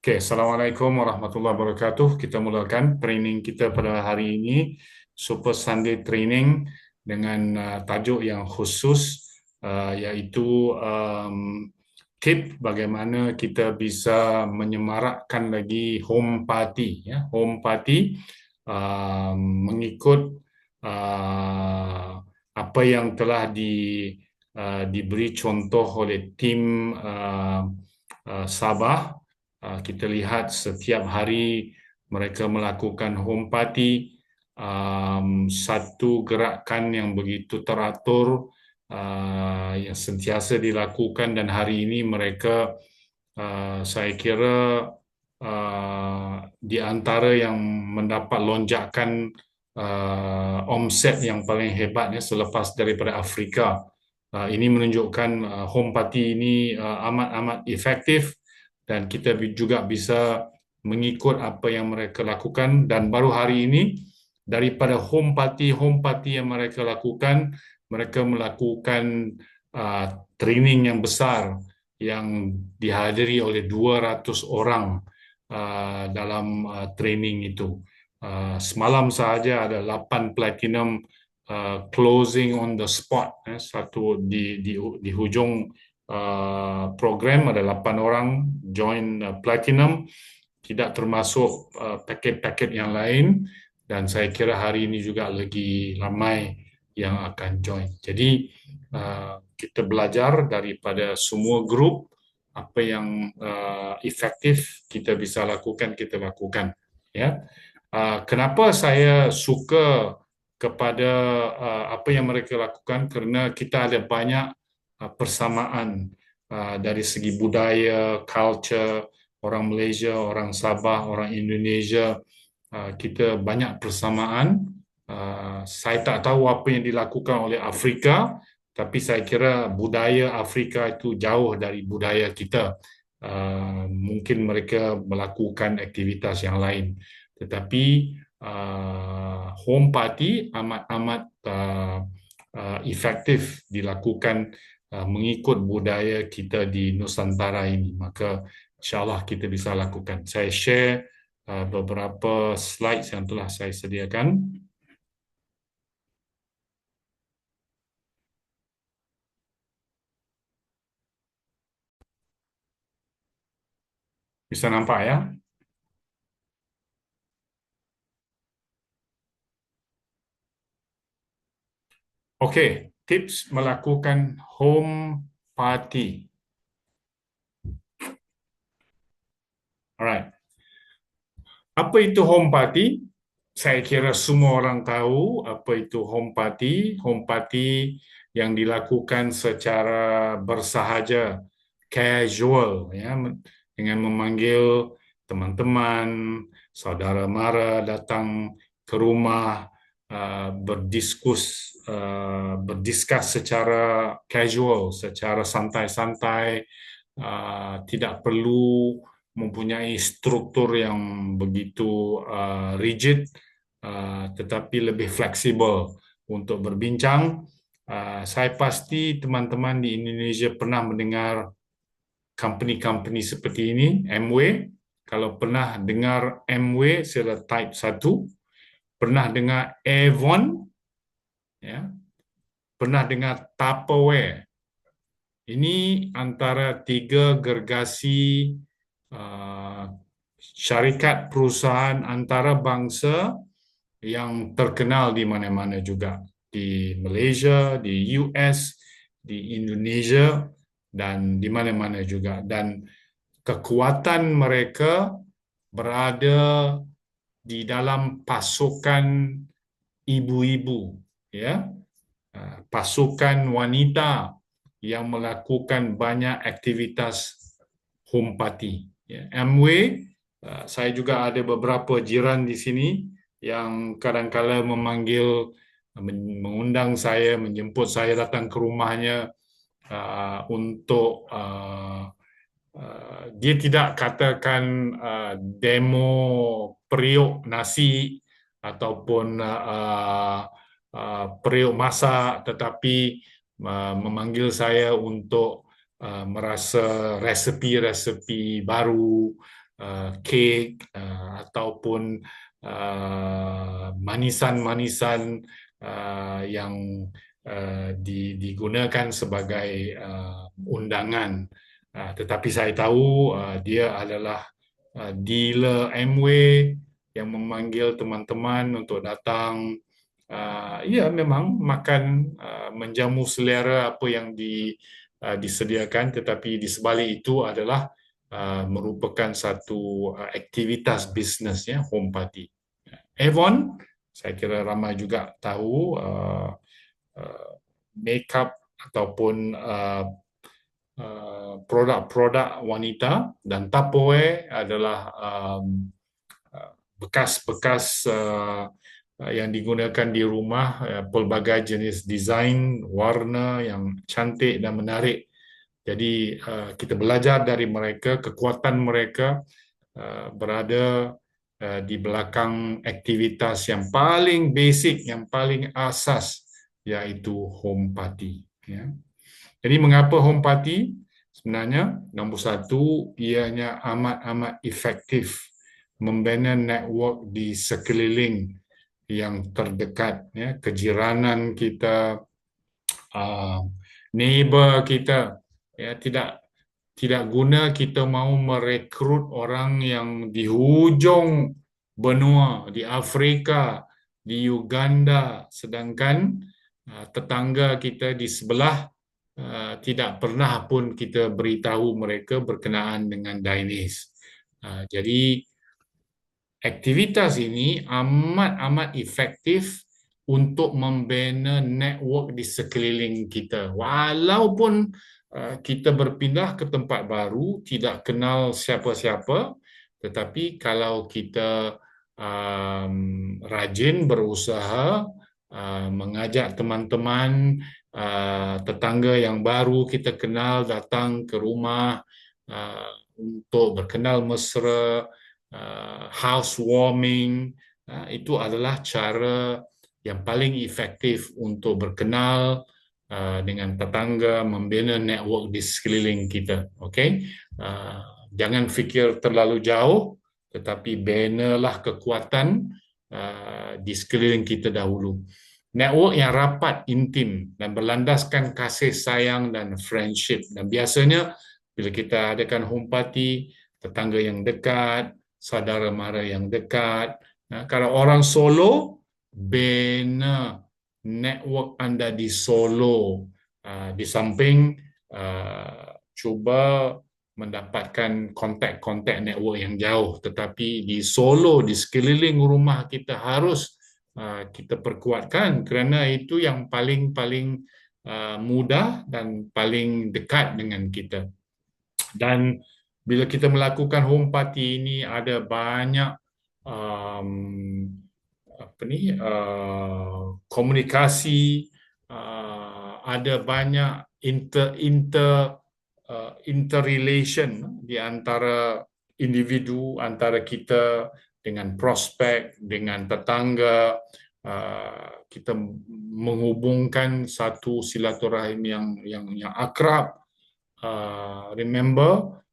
Oke, Assalamualaikum warahmatullahi wabarakatuh. Kita mulakan training kita pada hari ini, Super Sunday Training dengan tajuk yang khusus, iaitu tip bagaimana kita bisa menyemarakkan lagi home party. Ya. Home party mengikut uh, apa yang telah diberi contoh oleh tim Sabah. Kita lihat setiap hari mereka melakukan home party, satu gerakan yang begitu teratur, yang sentiasa dilakukan, dan hari ini mereka, saya kira, di antara yang mendapat lonjakan omset yang paling hebatnya selepas daripada Afrika. Ini menunjukkan home party ini amat-amat efektif, dan kita juga bisa mengikut apa yang mereka lakukan. Dan baru hari ini, daripada home party yang mereka lakukan, mereka melakukan training yang besar yang dihadiri oleh 200 orang dalam training itu. Semalam sahaja ada 8 platinum closing on the spot. Satu di hujung program ada 8 orang join platinum, tidak termasuk paket-paket yang lain, dan saya kira hari ini juga lagi ramai yang akan join. Jadi kita belajar daripada semua grup, apa yang efektif kita bisa lakukan, kita lakukan. Ya, kenapa saya suka kepada apa yang mereka lakukan? Kerana kita ada banyak persamaan dari segi budaya, culture, orang Malaysia, orang Sabah, orang Indonesia. Kita banyak persamaan. Saya tak tahu apa yang dilakukan oleh Afrika, tapi saya kira budaya Afrika itu jauh dari budaya kita. Mungkin mereka melakukan aktivitas yang lain, tetapi home party amat-amat efektif dilakukan mengikut budaya kita di Nusantara ini. Maka insyaAllah kita bisa lakukan. Saya share beberapa slides yang telah saya sediakan. Bisa nampak ya? Okey, tips melakukan home party. Alright. Apa itu home party? Saya kira semua orang tahu apa itu home party. Home party yang dilakukan secara bersahaja, casual, ya, dengan memanggil teman-teman, saudara mara datang ke rumah, berdiskus secara casual, secara santai-santai, tidak perlu mempunyai struktur yang begitu rigid, tetapi lebih fleksibel untuk berbincang. Saya pasti teman-teman di Indonesia pernah mendengar company-company seperti ini, Amway. Kalau pernah dengar Amway, sila type 1. Pernah dengar Avon, ya. Pernah dengar Tupperware. Ini antara 3 gergasi syarikat perusahaan antarabangsa yang terkenal di mana-mana juga. Di Malaysia, di US, di Indonesia, dan di mana-mana juga. Dan kekuatan mereka berada di dalam pasukan ibu-ibu, ya, pasukan wanita yang melakukan banyak aktivitas home party. Ya. Amway, saya juga ada beberapa jiran di sini yang kadang-kala mengundang saya, menjemput saya datang ke rumahnya untuk dia tidak katakan demo periuk nasi ataupun periuk masak, tetapi memanggil saya untuk merasa resepi-resepi baru, kek ataupun manisan-manisan yang digunakan sebagai undangan. Tetapi saya tahu dia adalah dealer Amway yang memanggil teman-teman untuk datang. Ya, memang makan menjamu selera apa yang disediakan, tetapi di sebalik itu adalah merupakan satu aktivitas bisnes, ya, home party. Avon, saya kira ramai juga tahu, makeup ataupun produk-produk wanita, dan Tupperware adalah bekas-bekas yang digunakan di rumah, pelbagai jenis desain, warna yang cantik dan menarik. Jadi kita belajar dari mereka, kekuatan mereka berada di belakang aktivitas yang paling basic, yang paling asas, iaitu home party. Ya. Jadi mengapa home party? Sebenarnya nombor satu, ianya amat-amat efektif membina network di sekeliling yang terdekat, ya, kejiranan kita, neighbor kita, ya, tidak guna kita mau merekrut orang yang di hujung benua, di Afrika, di Uganda, sedangkan tetangga kita di sebelah tidak pernah pun kita beritahu mereka berkenaan dengan Dainis. Jadi aktivitas ini amat-amat efektif untuk membina network di sekeliling kita. Walaupun kita berpindah ke tempat baru, tidak kenal siapa-siapa, tetapi kalau kita rajin berusaha mengajak teman-teman, tetangga yang baru kita kenal datang ke rumah untuk berkenal mesra, housewarming, itu adalah cara yang paling efektif untuk berkenal dengan tetangga, membina network di sekeliling kita. Okay? Jangan fikir terlalu jauh, tetapi binalah kekuatan di sekeliling kita dahulu. Network yang rapat, intim dan berlandaskan kasih sayang dan friendship. Dan biasanya bila kita adakan home party, tetangga yang dekat, saudara mara yang dekat. Kalau orang solo, bina network anda di solo. Di samping cuba mendapatkan kontak-kontak network yang jauh, tetapi di solo, di sekeliling rumah kita harus kita perkuatkan, kerana itu yang paling-paling mudah dan paling dekat dengan kita. Dan bila kita melakukan home party ini, ada banyak komunikasi, ada banyak interrelation di antara individu, antara kita dengan prospek, dengan tetangga. Kita menghubungkan satu silaturahim yang akrab. Remember,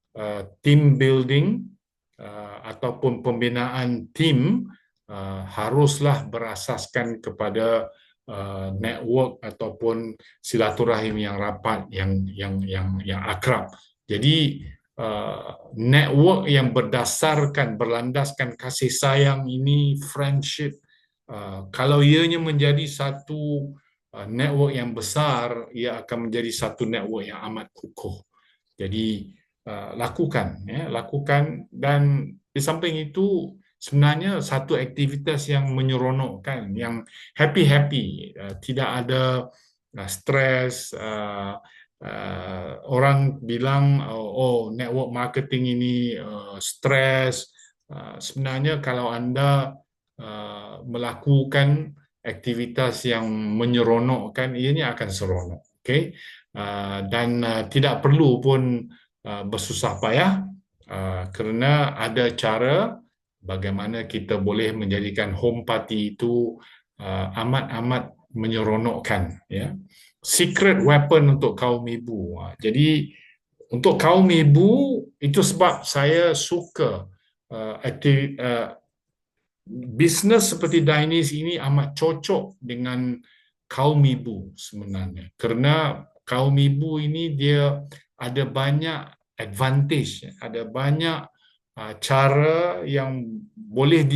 team building ataupun pembinaan tim haruslah berasaskan kepada network ataupun silaturahim yang rapat, yang akrab. Jadi network yang berlandaskan kasih sayang ini, friendship, kalau ianya menjadi satu network yang besar, ia akan menjadi satu network yang amat kukuh. Jadi lakukan, dan di samping itu sebenarnya satu aktivitas yang menyeronokkan, yang happy, tidak ada stres. Orang bilang, oh, network marketing ini stres. Sebenarnya kalau anda melakukan aktivitas yang menyeronokkan, ianya akan seronok. Okay? Dan tidak perlu pun bersusah payah, kerana ada cara bagaimana kita boleh menjadikan home party itu amat-amat menyeronokkan. Ya. Secret weapon untuk kaum ibu. Jadi untuk kaum ibu, itu sebab saya suka bisnes seperti Dainis ini amat cocok dengan kaum ibu sebenarnya. Kerana kaum ibu ini dia ada banyak advantage, ada banyak cara yang boleh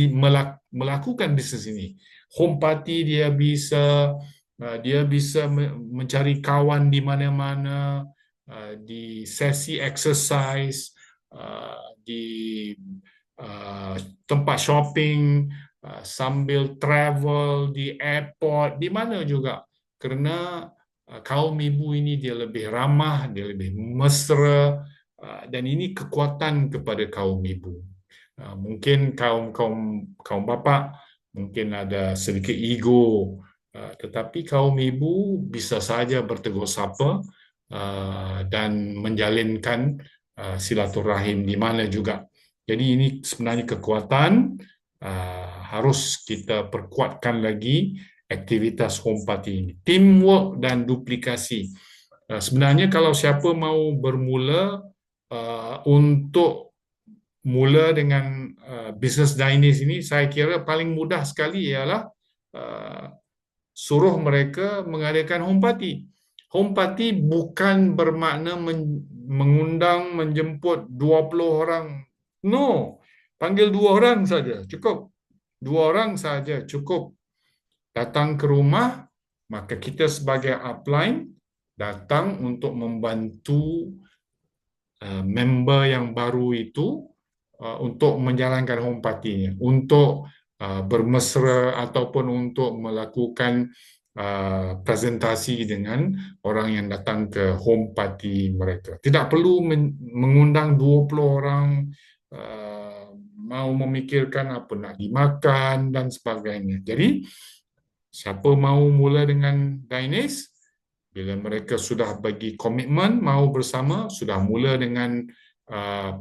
melakukan bisnes ini. Home party dia bisa mencari kawan di mana-mana, di sesi exercise, di uh, tempat shopping, sambil travel di airport, di mana juga. Kerana kaum ibu ini dia lebih ramah, dia lebih mesra, dan ini kekuatan kepada kaum ibu. Mungkin kaum kaum kaum bapa mungkin ada sedikit ego, tetapi kaum ibu bisa saja bertegur sapa dan menjalinkan silaturahim di mana juga. Jadi ini sebenarnya kekuatan, harus kita perkuatkan lagi aktivitas home party ini. Teamwork dan duplikasi. Sebenarnya kalau siapa mau bermula untuk mula dengan bisnes Dainis ini, saya kira paling mudah sekali ialah uh, suruh mereka mengadakan home party. Home party bukan bermakna mengundang, menjemput 20 orang. No, panggil 2 orang saja, cukup. 2 orang saja cukup. Datang ke rumah, maka kita sebagai upline datang untuk membantu member yang baru itu untuk menjalankan home party-nya, untuk bermesra ataupun untuk melakukan presentasi dengan orang yang datang ke home party mereka. Tidak perlu mengundang 20 orang, mau memikirkan apa nak dimakan dan sebagainya. Jadi, siapa mau mula dengan Dainis, bila mereka sudah bagi komitmen mau bersama, sudah mula dengan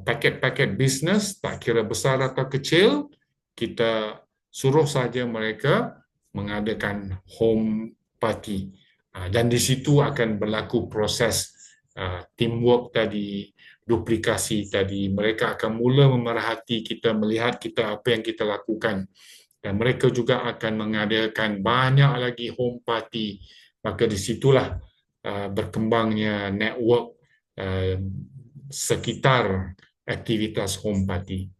paket-paket bisnes, tak kira besar atau kecil, kita suruh saja mereka mengadakan home party. Dan di situ akan berlaku proses teamwork tadi, duplikasi tadi. Mereka akan mula memerhati kita, melihat kita apa yang kita lakukan. Dan mereka juga akan mengadakan banyak lagi home party. Maka di situlah berkembangnya network sekitar aktivitas home party.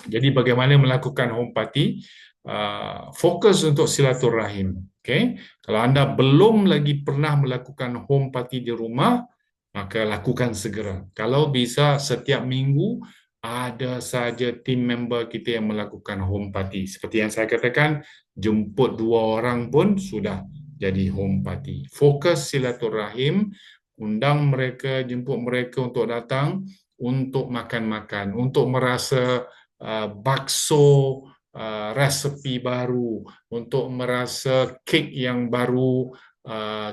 Jadi bagaimana melakukan home party? Fokus untuk silaturahim. Okay? Kalau anda belum lagi pernah melakukan home party di rumah, maka lakukan segera. Kalau bisa setiap minggu ada saja tim member kita yang melakukan home party. Seperti yang saya katakan, jemput 2 orang pun sudah jadi home party. Fokus silaturahim, undang mereka, jemput mereka untuk datang, untuk makan-makan, untuk merasa bakso resepi baru, untuk merasa kek yang baru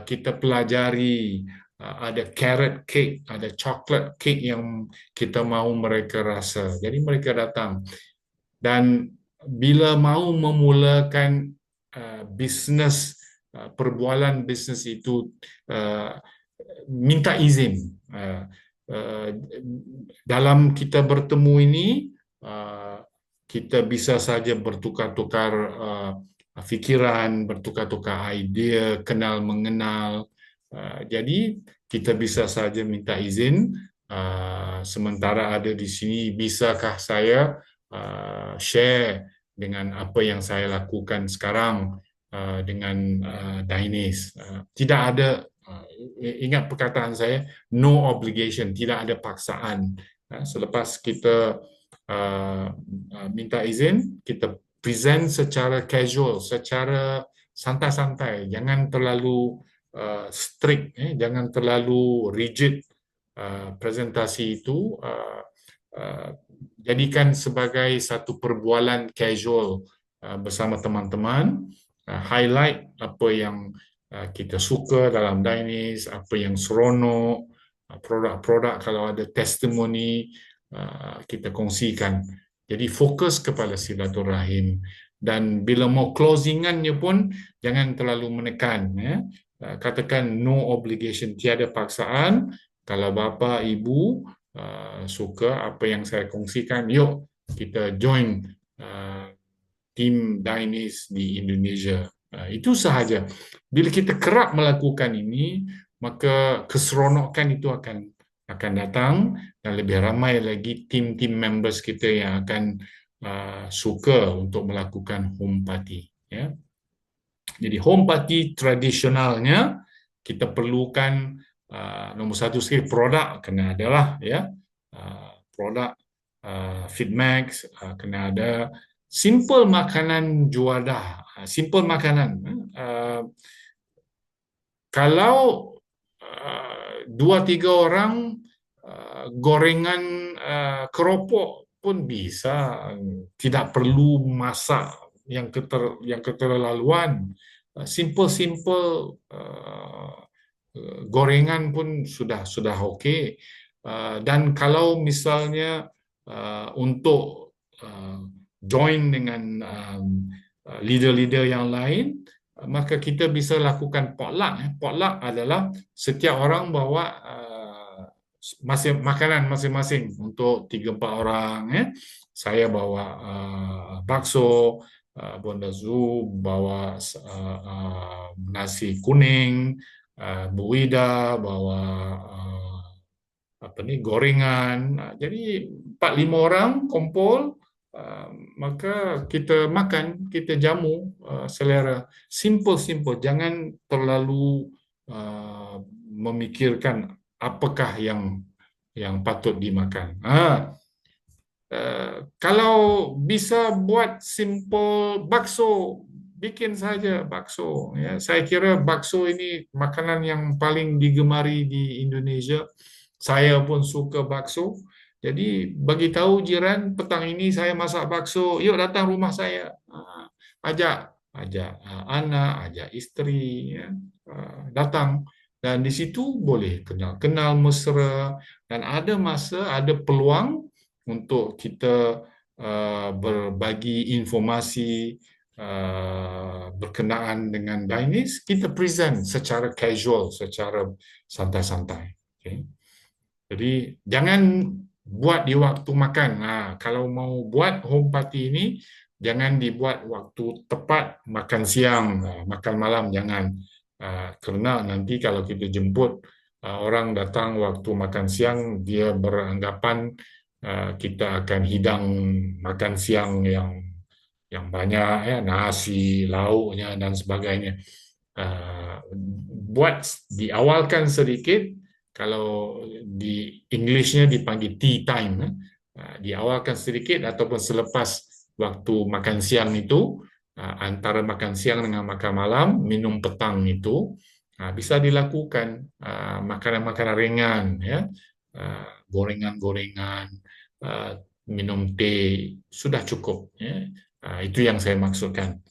kita pelajari, ada carrot cake, ada chocolate cake yang kita mahu mereka rasa. Jadi mereka datang. Dan bila mahu memulakan bisnes, perbualan bisnes itu, minta izin. Dalam kita bertemu ini, kita bisa saja bertukar-tukar fikiran, bertukar-tukar idea, kenal mengenal. Jadi kita bisa saja minta izin. Sementara ada di sini, bisakah saya share dengan apa yang saya lakukan sekarang dengan Dainis? Tidak ada, ingat perkataan saya, no obligation, tidak ada paksaan. Selepas kita minta izin, kita present secara casual, secara santai-santai, jangan terlalu strict, jangan terlalu rigid. Presentasi itu jadikan sebagai satu perbualan casual bersama teman-teman, highlight apa yang kita suka dalam Dainis, apa yang seronok, produk-produk, kalau ada testimoni kita kongsikan. Jadi fokus kepada silaturahim, dan bila mau closingannya pun jangan terlalu menekan, katakan no obligation, tiada paksaan. Kalau bapa ibu suka apa yang saya kongsikan, yuk kita join tim Dainis di Indonesia. Itu sahaja. Bila kita kerap melakukan ini, maka keseronokan itu akan datang dan lebih ramai lagi tim-tim members kita yang akan suka untuk melakukan home party. Ya. Jadi home party tradisionalnya kita perlukan nombor satu sekali produk kena adalah ya produk Fitmax kena ada simple makanan juadah simple makanan kalau dua tiga orang gorengan keropok pun bisa tidak perlu masak yang keterlaluan simple gorengan pun sudah okey. Dan kalau misalnya untuk join dengan leader-leader yang lain, maka kita bisa lakukan potluck. Potluck adalah setiap orang bawa makanan masing-masing untuk 3-4 orang. Saya bawa bakso, Bonda Zhu bawa nasi kuning, Bu Ida bawa gorengan. Jadi 4-5 orang kumpul, maka kita makan, kita jamu selera. Simple, jangan terlalu memikirkan apakah yang patut dimakan. Kalau bisa buat simple bakso, bikin saja bakso. Ya, saya kira bakso ini makanan yang paling digemari di Indonesia. Saya pun suka bakso. Jadi bagi tahu jiran petang ini saya masak bakso, yuk datang rumah saya. Ajak anak, ajak isteri, ya, datang. Dan di situ boleh kenal mesra dan ada masa, ada peluang untuk kita berbagi informasi berkenaan dengan Dainis, kita present secara casual, secara santai-santai. Okay. Jadi jangan buat di waktu makan. Kalau mau buat home party ini, jangan dibuat waktu tepat makan siang, makan malam jangan. Kerana nanti kalau kita jemput orang datang waktu makan siang, dia beranggapan kita akan hidang makan siang yang banyak, ya, nasi, lauknya dan sebagainya. Buat diawalkan sedikit. Kalau di Englishnya dipanggil tea time, diawalkan sedikit ataupun selepas waktu makan siang itu, antara makan siang dengan makan malam, minum petang itu bisa dilakukan makanan-makanan ringan, ya, gorengan-gorengan, minum teh sudah cukup. Ya. Itu yang saya maksudkan.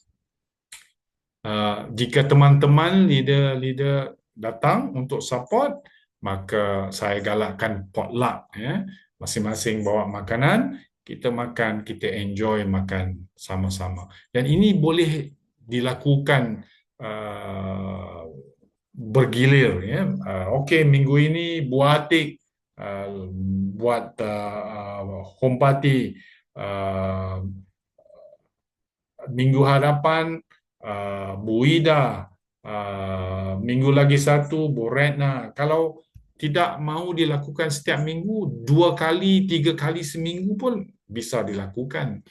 Jika teman-teman leader datang untuk support, maka saya galakkan potluck. Ya. Masing-masing bawa makanan, kita makan, kita enjoy makan sama-sama. Dan ini boleh dilakukan bergilir. Ya. Okey, minggu ini buat home party. Minggu hadapan Bu Ida, minggu lagi satu Bu Retna. Kalau tidak mau dilakukan setiap minggu, 2 kali, 3 kali seminggu pun bisa dilakukan.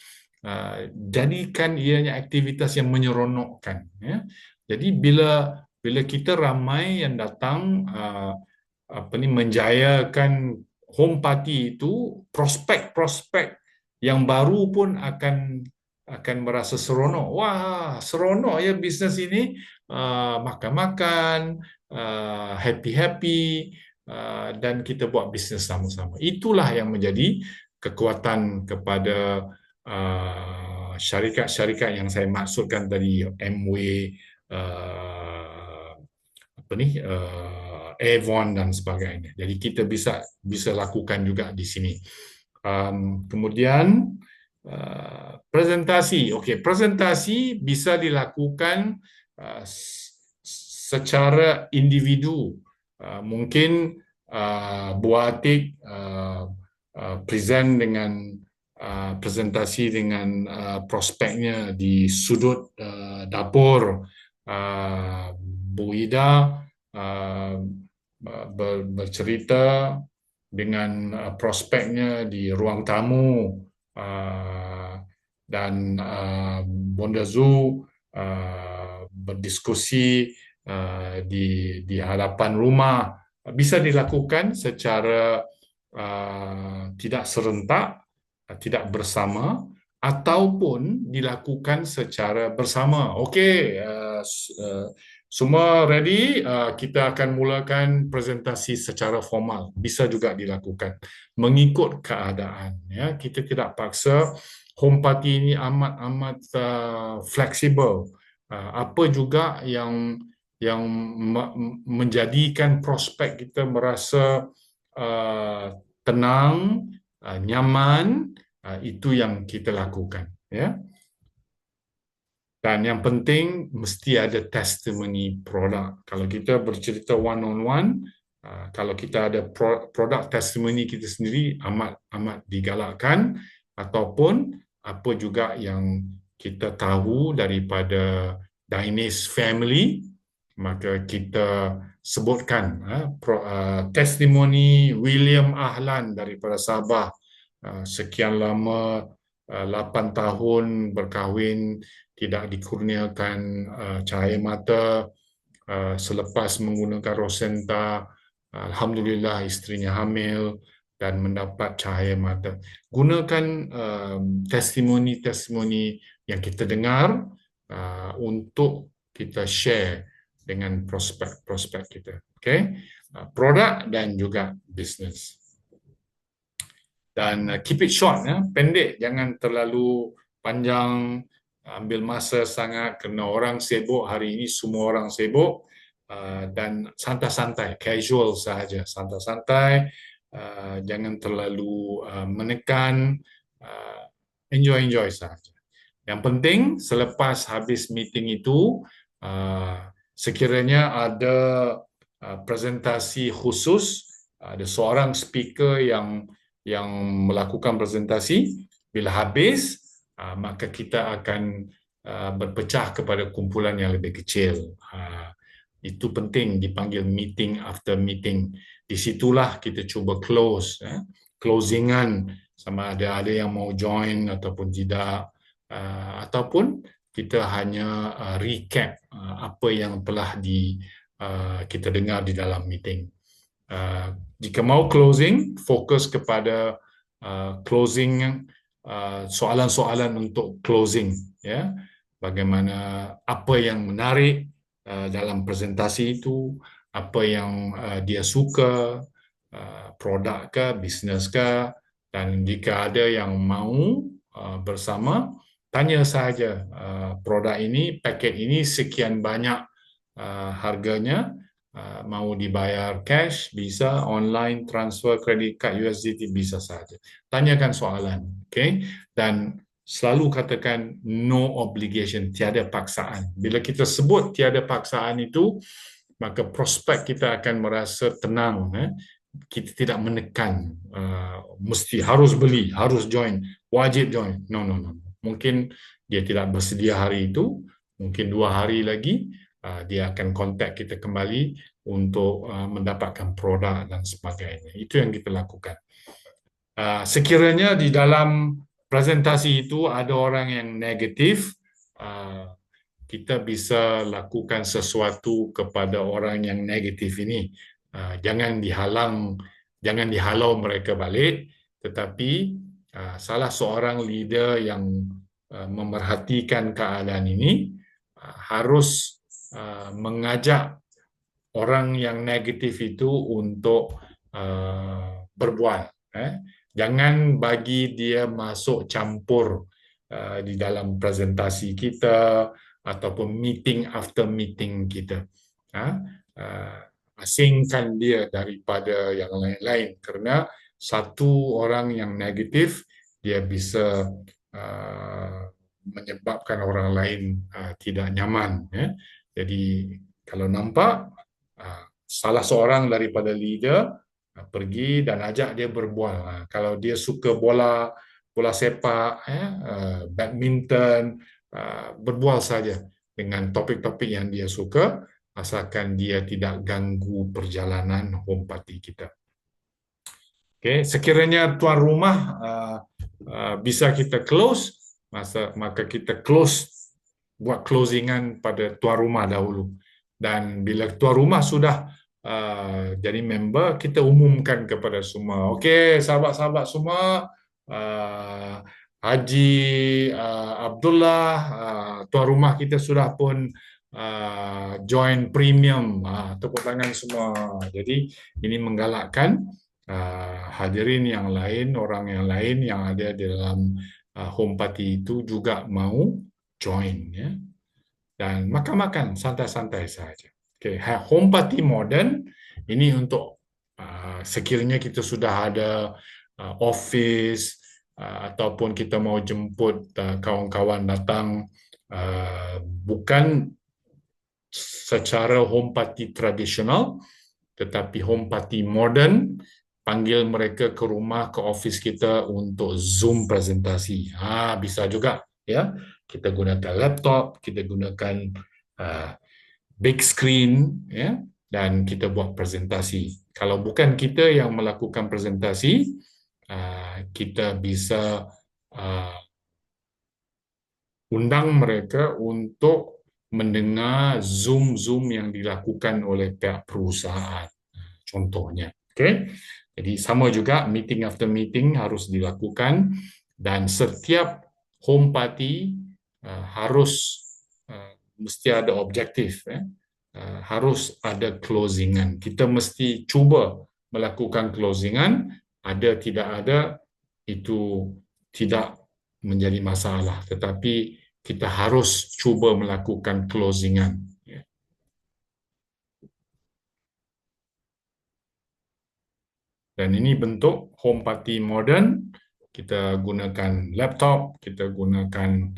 Jadikan ianya aktivitas yang menyeronokkan. Ya. Jadi bila kita ramai yang datang, menjayakan home party itu, prospek-prospek yang baru pun akan merasa seronok. Wah, seronok ya bisnes ini. Makan-makan, happy-happy, dan kita buat bisnes sama-sama. Itulah yang menjadi kekuatan kepada syarikat-syarikat yang saya maksudkan tadi, Amway, Avon dan sebagainya. Jadi kita bisa lakukan juga di sini. Kemudian presentasi. Okey, presentasi bisa dilakukan secara individu. Mungkin Bu Atik present dengan presentasi dengan prospeknya di sudut dapur. Bu Ida uh, bercerita dengan prospeknya di ruang tamu, uh, dan Bonda Zhu berdiskusi di hadapan rumah. Bisa dilakukan secara tidak serentak, tidak bersama, ataupun dilakukan secara bersama. Okey, semua ready? Kita akan mulakan presentasi secara formal. Bisa juga dilakukan mengikut keadaan. Ya, kita tidak paksa. Home party ini amat fleksibel. Apa juga yang menjadikan prospek kita merasa tenang, nyaman, itu yang kita lakukan. Ya. Dan yang penting mesti ada testimoni produk. Kalau kita bercerita one on one, kalau kita ada produk testimoni kita sendiri amat digalakkan, ataupun apa juga yang kita tahu daripada Dainis family, maka kita sebutkan testimoni William Ahlan daripada Sabah, sekian lama 8 tahun berkahwin, tidak dikurniakan cahaya mata, selepas menggunakan Rosenta, alhamdulillah isterinya hamil dan mendapat cahaya mata. Gunakan testimoni-testimoni yang kita dengar untuk kita share dengan prospek-prospek kita. Okay? Produk dan juga bisnes. Dan keep it short, pendek, jangan terlalu panjang, ambil masa sangat kerana orang sibuk hari ini, semua orang sibuk, dan santai-santai, casual sahaja, santai-santai, jangan terlalu menekan, enjoy sahaja. Yang penting selepas habis meeting itu, sekiranya ada presentasi khusus, ada seorang speaker yang melakukan presentasi, bila habis maka kita akan berpecah kepada kumpulan yang lebih kecil. Itu penting, dipanggil meeting after meeting. Di situlah kita cuba closingan, sama ada yang mau join ataupun tidak, ataupun kita hanya recap apa yang telah kita dengar di dalam meeting. Jika mau closing, fokus kepada closing, soalan-soalan untuk closing, ya. Bagaimana, apa yang menarik dalam presentasi itu, apa yang dia suka, produk ke, bisnes ke, dan jika ada yang mau bersama, tanya saja, produk ini, paket ini sekian banyak harganya, mau dibayar cash, bisa, online, transfer, kredit kad, USDT, bisa saja. Tanyakan soalan, okay? Dan selalu katakan no obligation, tiada paksaan. Bila kita sebut tiada paksaan itu, maka prospek kita akan merasa tenang. Kita tidak menekan, mesti harus beli, harus join, wajib join. No. Mungkin dia tidak bersedia hari itu, mungkin 2 hari lagi, dia akan kontak kita kembali untuk mendapatkan produk dan sebagainya. Itu yang kita lakukan. Sekiranya di dalam presentasi itu ada orang yang negatif, kita bisa lakukan sesuatu kepada orang yang negatif ini. Jangan dihalau mereka balik, tetapi salah seorang leader yang memerhatikan keadaan ini harus mengajak orang yang negatif itu untuk berbual. Jangan bagi dia masuk campur di dalam presentasi kita ataupun meeting after meeting kita. Asingkan dia daripada yang lain-lain, kerana satu orang yang negatif dia bisa menyebabkan orang lain tidak nyaman. Jadi kalau nampak salah seorang daripada leader pergi dan ajak dia berbual. Kalau dia suka bola bola sepak, badminton, berbual saja dengan topik-topik yang dia suka, asalkan dia tidak ganggu perjalanan home party kita. Okay, sekiranya tuan rumah bisa kita close, maka kita close, buat closingan pada tuan rumah dahulu. Dan bila tuan rumah sudah jadi member, kita umumkan kepada semua. Okey, sahabat-sahabat semua, Haji Abdullah, tuan rumah kita sudah pun join premium. Tepuk tangan semua. Jadi ini menggalakkan hadirin yang lain, orang yang lain yang ada di dalam home party itu juga mau join, ya. Dan makan-makan santai-santai saja. Okay. Home party modern ini untuk sekiranya kita sudah ada office ataupun kita mau jemput kawan-kawan datang, bukan secara home party tradisional, tetapi home party modern, panggil mereka ke rumah, ke office kita untuk Zoom presentasi. Bisa juga, ya. Kita gunakan laptop, kita gunakan big screen, ya, dan kita buat presentasi. Kalau bukan kita yang melakukan presentasi, kita bisa undang mereka untuk mendengar Zoom yang dilakukan oleh pihak perusahaan, contohnya. Okay? Jadi sama juga meeting after meeting harus dilakukan, dan setiap home party harus mesti ada objektif, harus ada closingan. Kita mesti cuba melakukan closingan, ada tidak ada itu tidak menjadi masalah, tetapi kita harus cuba melakukan closingan. Dan ini bentuk home party modern. Kita gunakan laptop, kita gunakan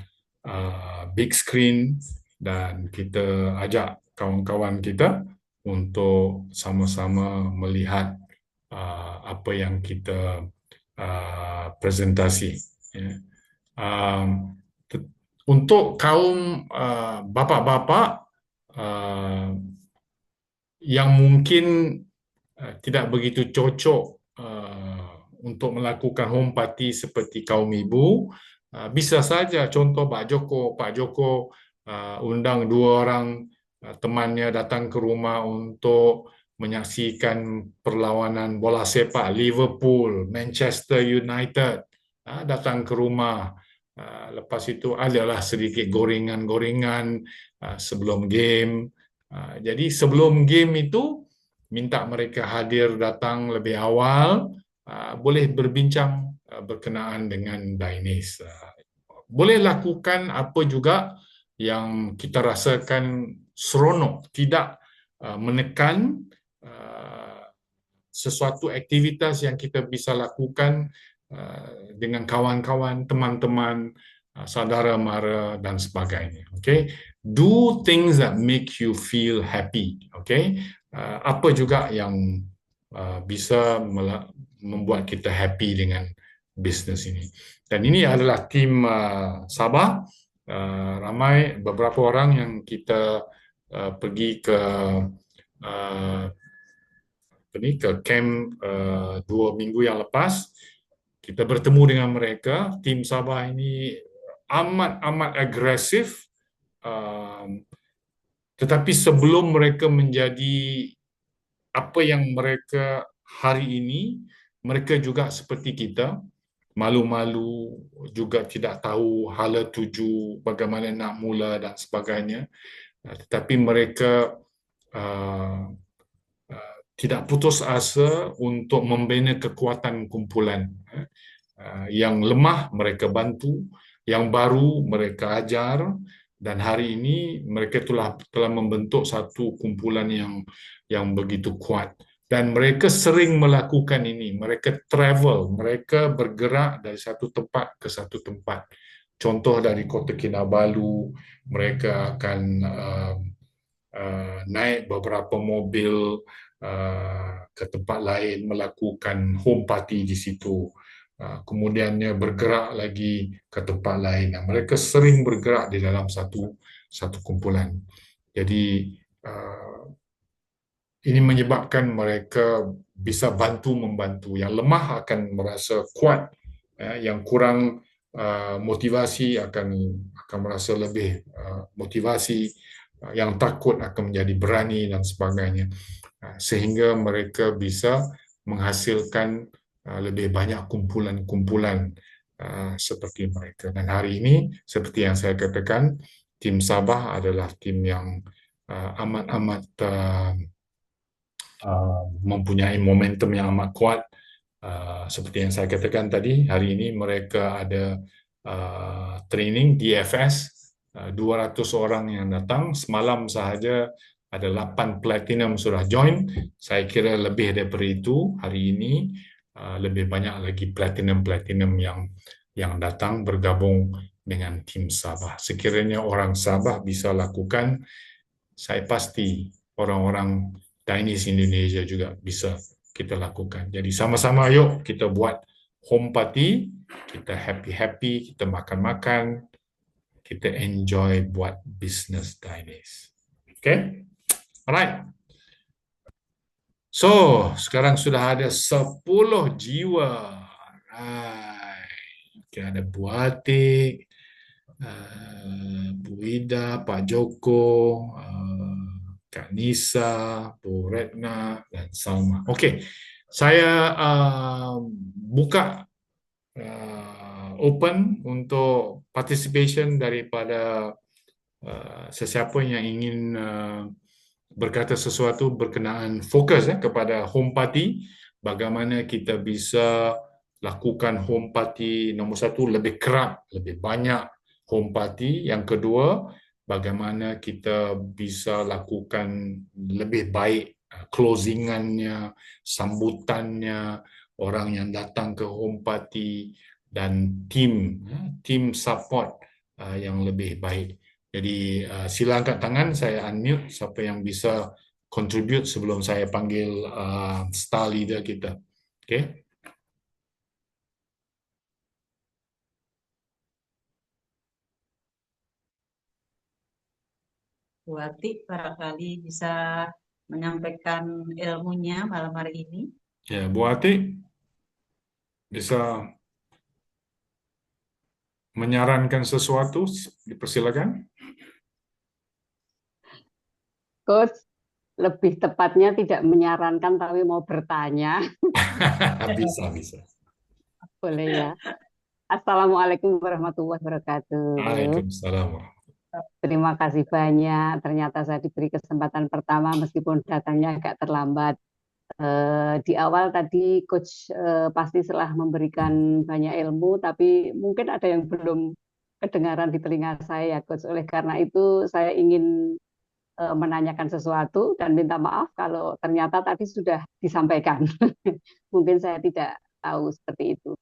big screen, dan kita ajak kawan-kawan kita untuk sama-sama melihat apa yang kita presentasi. Untuk kaum bapa-bapa yang mungkin tidak begitu cocok untuk melakukan home party seperti kaum ibu, bisa saja contoh Pak Joko undang 2 orang temannya datang ke rumah untuk menyaksikan perlawanan bola sepak Liverpool, Manchester United, datang ke rumah. Lepas itu adalah sedikit gorengan-gorengan sebelum game. Jadi sebelum game itu minta mereka hadir datang lebih awal, boleh berbincang berkenaan dengan Dainis. Boleh lakukan apa juga yang kita rasakan seronok, tidak menekan sesuatu aktivitas yang kita bisa lakukan dengan kawan-kawan, teman-teman, saudara mara dan sebagainya. Okay, do things that make you feel happy. Okay, apa juga yang bisa membuat kita happy dengan bisnes ini. Dan ini adalah tim Sabah, ramai beberapa orang yang kita pergi ke camp 2 minggu yang lepas. Kita bertemu dengan mereka. Tim Sabah ini amat agresif, tetapi sebelum mereka menjadi apa yang mereka hari ini, mereka juga seperti kita, malu-malu, juga tidak tahu hala tuju, bagaimana nak mula dan sebagainya. Tetapi mereka tidak putus asa untuk membina kekuatan kumpulan. Yang lemah mereka bantu, yang baru mereka ajar, dan hari ini mereka telah membentuk satu kumpulan yang begitu kuat. Dan mereka sering melakukan ini. Mereka travel, mereka bergerak dari satu tempat ke satu tempat. Contoh dari Kota Kinabalu, mereka akan naik beberapa mobil ke tempat lain, melakukan home party di situ. kemudiannya bergerak lagi ke tempat lain. Mereka sering bergerak di dalam satu satu kumpulan. Jadi ini menyebabkan mereka bisa bantu membantu. Yang lemah akan merasa kuat, yang kurang motivasi akan merasa lebih motivasi, yang takut akan menjadi berani dan sebagainya. Sehingga mereka bisa menghasilkan lebih banyak kumpulan-kumpulan seperti mereka. Dan hari ini, seperti yang saya katakan, tim Sabah adalah tim yang amat-amat mempunyai momentum yang amat kuat. Seperti yang saya katakan tadi, hari ini mereka ada training DFS, 200 orang yang datang. Semalam sahaja ada 8 platinum sudah join. Saya kira lebih daripada itu hari ini, lebih banyak lagi platinum-platinum yang datang bergabung dengan tim Sabah. Sekiranya orang Sabah bisa lakukan, saya pasti orang-orang Chinese Indonesia juga bisa kita lakukan. Jadi sama-sama yuk kita buat home party, kita happy-happy, kita makan-makan, kita enjoy buat business Chinese. Okay? Alright. So, sekarang sudah ada 10 jiwa. Right. Okay, ada Bu Atik, Bu Ida, Pak Joko, Kak Nisa, Bu Retna, dan Salma. Oke, saya buka open untuk participation daripada sesiapa yang ingin berkata sesuatu berkenaan fokus kepada home party, bagaimana kita bisa lakukan home party nombor satu lebih kerap, lebih banyak home party. Yang kedua, bagaimana kita bisa lakukan lebih baik closingannya, sambutannya, orang yang datang ke home party, dan tim support yang lebih baik. Jadi sila angkat tangan, saya unmute siapa yang bisa contribute sebelum saya panggil star leader kita. Okay? Bu Atik barangkali bisa menyampaikan ilmunya malam hari ini. Ya, Bu Atik bisa menyarankan sesuatu, dipersilakan. Coach, lebih tepatnya tidak menyarankan tapi mau bertanya. Bisa, bisa. Boleh ya. Assalamualaikum warahmatullahi wabarakatuh. Waalaikumsalam. Terima kasih banyak. Ternyata saya diberi kesempatan pertama meskipun datangnya agak terlambat. Di awal tadi Coach pasti telah memberikan banyak ilmu, tapi mungkin ada yang belum kedengaran di telinga saya ya Coach. Oleh karena itu saya ingin menanyakan sesuatu dan minta maaf kalau ternyata tadi sudah disampaikan. Mungkin saya tidak tahu seperti itu.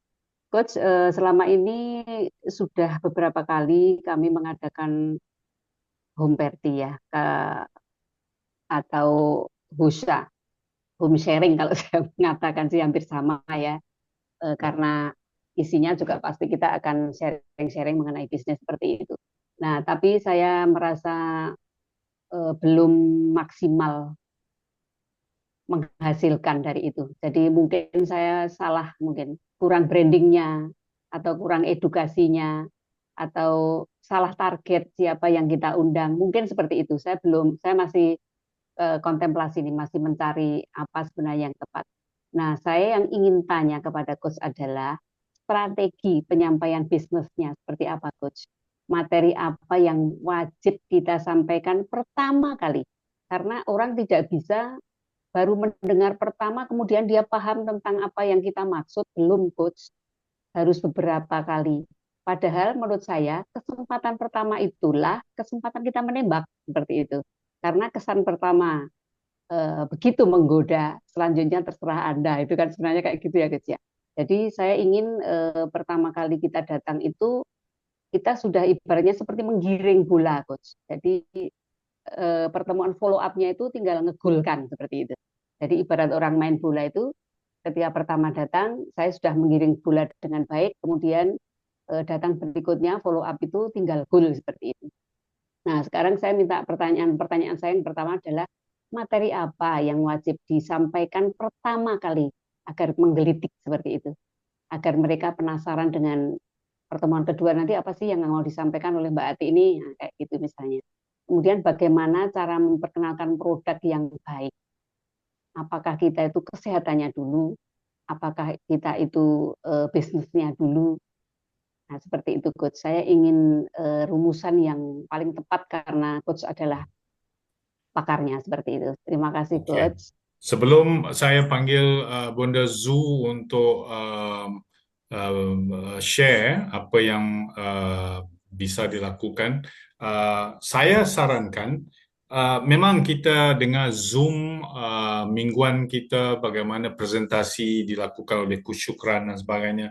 Coach, selama ini sudah beberapa kali kami mengadakan home party ya, atau HUSA, home sharing kalau saya mengatakan sih hampir sama ya, karena isinya juga pasti kita akan sharing-sharing mengenai bisnis seperti itu. Nah, tapi saya merasa belum maksimal menghasilkan dari itu. Jadi mungkin saya salah, mungkin kurang brandingnya, atau kurang edukasinya, atau salah target siapa yang kita undang. Mungkin seperti itu. Saya masih kontemplasi ini, masih mencari apa sebenarnya yang tepat. Nah, saya yang ingin tanya kepada Coach adalah strategi penyampaian bisnisnya seperti apa, Coach? Materi apa yang wajib kita sampaikan pertama kali? Karena orang tidak bisa baru mendengar pertama kemudian dia paham tentang apa yang kita maksud, belum Coach, harus beberapa kali. Padahal menurut saya kesempatan pertama itulah kesempatan kita menembak, seperti itu. Karena kesan pertama begitu menggoda, selanjutnya terserah Anda, itu kan sebenarnya kayak gitu ya Coach ya. Jadi saya ingin pertama kali kita datang itu kita sudah ibaratnya seperti menggiring bola Coach. Jadi pertemuan follow up-nya itu tinggal ngegolkan seperti itu. Jadi ibarat orang main bola itu ketika pertama datang, saya sudah menggiring bola dengan baik, kemudian datang berikutnya follow up itu tinggal gol seperti itu. Nah, sekarang saya minta pertanyaan saya yang pertama adalah materi apa yang wajib disampaikan pertama kali agar menggelitik seperti itu, agar mereka penasaran dengan pertemuan kedua nanti apa sih yang mau disampaikan oleh Mbak Ati ini, nah, kayak gitu misalnya. Kemudian bagaimana cara memperkenalkan produk yang baik? Apakah kita itu kesehatannya dulu, apakah kita itu bisnisnya dulu. Nah, seperti itu coach. Saya ingin rumusan yang paling tepat karena coach adalah pakarnya seperti itu. Terima kasih Oke. coach. Sebelum saya panggil Bonda Zu untuk share apa yang bisa dilakukan, saya sarankan memang kita dengar Zoom mingguan kita bagaimana presentasi dilakukan oleh Kusyukran dan sebagainya,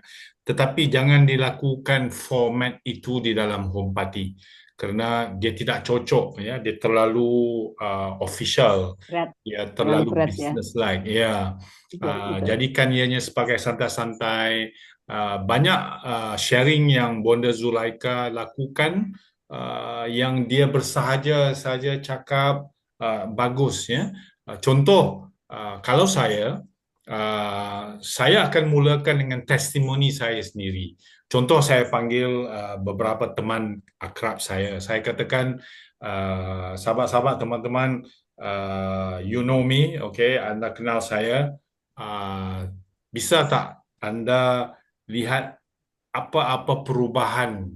tetapi jangan dilakukan format itu di dalam home party kerana dia tidak cocok, ya, dia terlalu official. Berat, Ya, terlalu terlalu berat ya. business-like. Ya, Ya, betul. jadikan ianya sebagai santai-santai. Banyak sharing yang Bonda Zulaika lakukan, yang dia bersahaja saja cakap bagus, ya. Contoh, kalau saya akan mulakan dengan testimoni saya sendiri. Contoh, saya panggil beberapa teman akrab saya. Saya katakan, sahabat-sahabat, teman-teman, you know me, okay, Anda kenal saya. Bisa tak Anda lihat apa-apa perubahan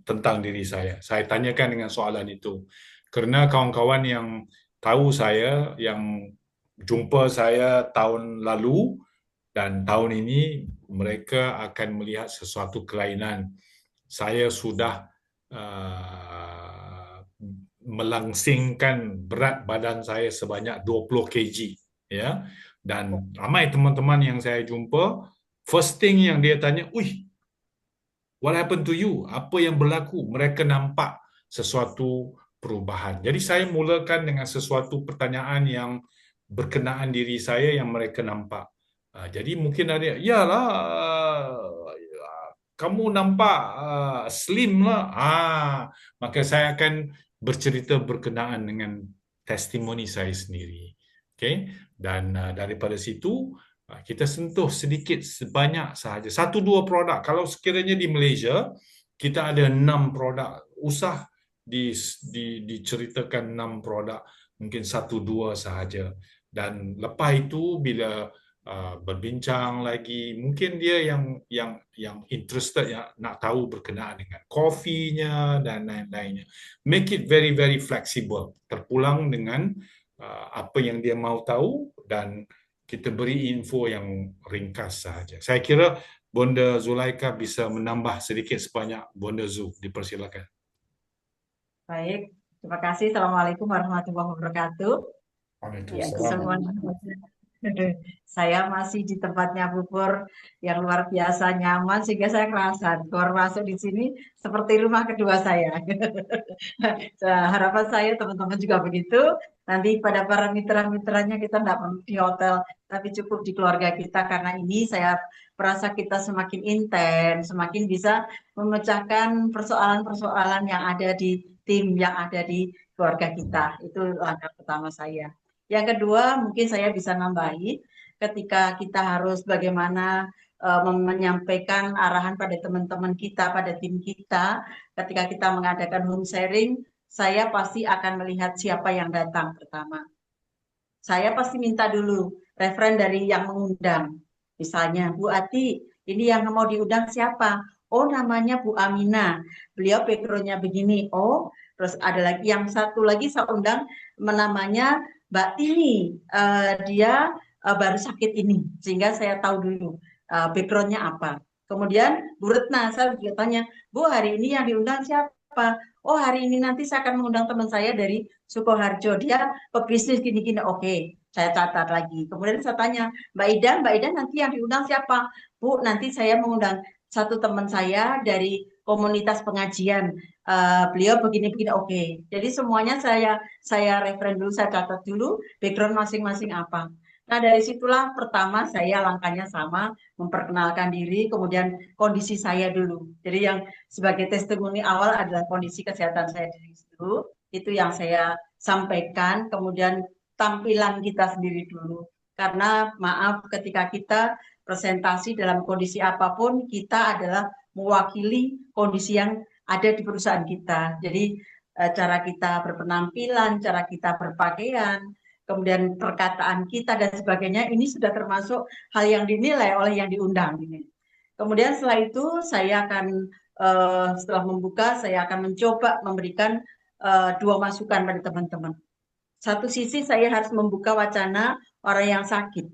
tentang diri saya? Saya tanyakan dengan soalan itu. Kerana kawan-kawan yang tahu saya, yang jumpa saya tahun lalu dan tahun ini, mereka akan melihat sesuatu kelainan. Saya sudah melangsingkan berat badan saya sebanyak 20 kg, ya. Dan ramai teman-teman yang saya jumpa, first thing yang dia tanya, "Wih, what happened to you? Apa yang berlaku?" Mereka nampak sesuatu perubahan. Jadi saya mulakan dengan sesuatu pertanyaan yang berkenaan diri saya yang mereka nampak. Jadi mungkin ada, "Yalah, kamu nampak slim lah." Maka saya akan bercerita berkenaan dengan testimoni saya sendiri. Okay? Dan daripada situ, kita sentuh sedikit sebanyak sahaja. 1-2 produk. Kalau sekiranya di Malaysia, kita ada 6 produk. Usah diceritakan 6 produk. Mungkin 1-2 sahaja. Dan lepas itu, bila berbincang lagi, mungkin dia yang interested, yang nak tahu berkenaan dengan kopinya dan lain-lainnya. Make it very very flexible, terpulang dengan apa yang dia mau tahu, dan kita beri info yang ringkas sahaja. Saya kira Bonda Zulaika bisa menambah sedikit sebanyak Bonda Zu. Dipersilakan. Baik, terima kasih. Assalamualaikum warahmatullahi wabarakatuh. Waalaikumsalam. Saya masih di tempatnya Bubur yang luar biasa nyaman, sehingga saya merasa keluar masuk di sini seperti rumah kedua saya. Harapan saya teman-teman juga begitu. Nanti pada para mitra-mitranya kita tidak perlu di hotel, tapi cukup di keluarga kita. Karena ini saya merasa kita semakin intens, semakin bisa memecahkan persoalan-persoalan yang ada di tim, yang ada di keluarga kita. Itu langkah pertama saya. Yang kedua, mungkin saya bisa nambahi ketika kita harus bagaimana menyampaikan arahan pada teman-teman kita, pada tim kita, ketika kita mengadakan home sharing, saya pasti akan melihat siapa yang datang pertama. Saya pasti minta dulu referen dari yang mengundang. Misalnya, Bu Ati, ini yang mau diundang siapa? Oh, namanya Bu Amina. Beliau background-nya begini. Oh, terus ada lagi yang satu lagi saya undang, namanya Mbak Tini, dia baru sakit ini, sehingga saya tahu dulu background-nya apa. Kemudian Bu Retna, saya juga tanya, Bu, hari ini yang diundang siapa? Oh, hari ini nanti saya akan mengundang teman saya dari Sukoharjo, dia pebisnis gini-gini. Oke, saya catat lagi. Kemudian saya tanya, Mbak Ida nanti yang diundang siapa? Bu, nanti saya mengundang satu teman saya dari komunitas pengajian. Beliau begini-begini. Oke, jadi semuanya saya referen dulu, saya catat dulu background masing-masing apa. Nah, dari situlah pertama saya langkahnya sama, memperkenalkan diri, kemudian kondisi saya dulu. Jadi yang sebagai testimoni awal adalah kondisi kesehatan saya dulu, itu yang saya sampaikan, kemudian tampilan kita sendiri dulu. Karena maaf ketika kita presentasi dalam kondisi apapun, kita adalah mewakili kondisi yang ada di perusahaan kita. Jadi cara kita berpenampilan, cara kita berpakaian, kemudian perkataan kita dan sebagainya, ini sudah termasuk hal yang dinilai oleh yang diundang. Kemudian setelah itu saya akan setelah membuka, saya akan mencoba memberikan dua masukan pada teman-teman. Satu sisi saya harus membuka wacana orang yang sakit.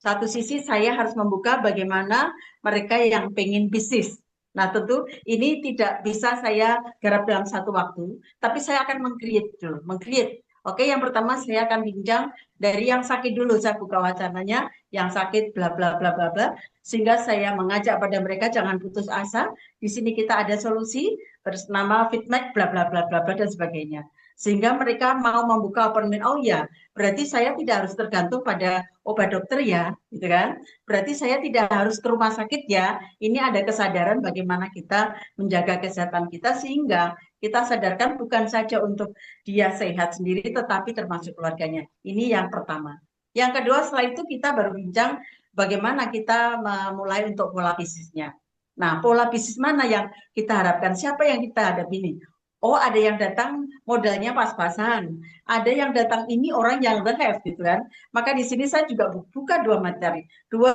Satu sisi saya harus membuka bagaimana mereka yang pengen bisnis. Nah tentu ini tidak bisa saya garap dalam satu waktu, tapi saya akan meng-create dulu, meng-create. Oke, yang pertama saya akan bincang dari yang sakit dulu, saya buka wacananya, yang sakit bla bla bla bla bla, sehingga saya mengajak pada mereka jangan putus asa. Di sini kita ada solusi bernama feedback bla bla bla bla bla dan sebagainya. Sehingga mereka mau membuka appointment. Oh ya, berarti saya tidak harus tergantung pada obat dokter ya, gitu kan? Berarti saya tidak harus ke rumah sakit ya. Ini ada kesadaran bagaimana kita menjaga kesehatan kita sehingga kita sadarkan bukan saja untuk dia sehat sendiri, tetapi termasuk keluarganya. Ini yang pertama. Yang kedua, setelah itu kita baru bincang bagaimana kita memulai untuk pola bisnisnya. Nah, pola bisnis mana yang kita harapkan? Siapa yang kita hadapi ini? Oh, ada yang datang modalnya pas-pasan. Ada yang datang ini orang yang have gitu kan. Maka di sini saya juga buka dua materi, dua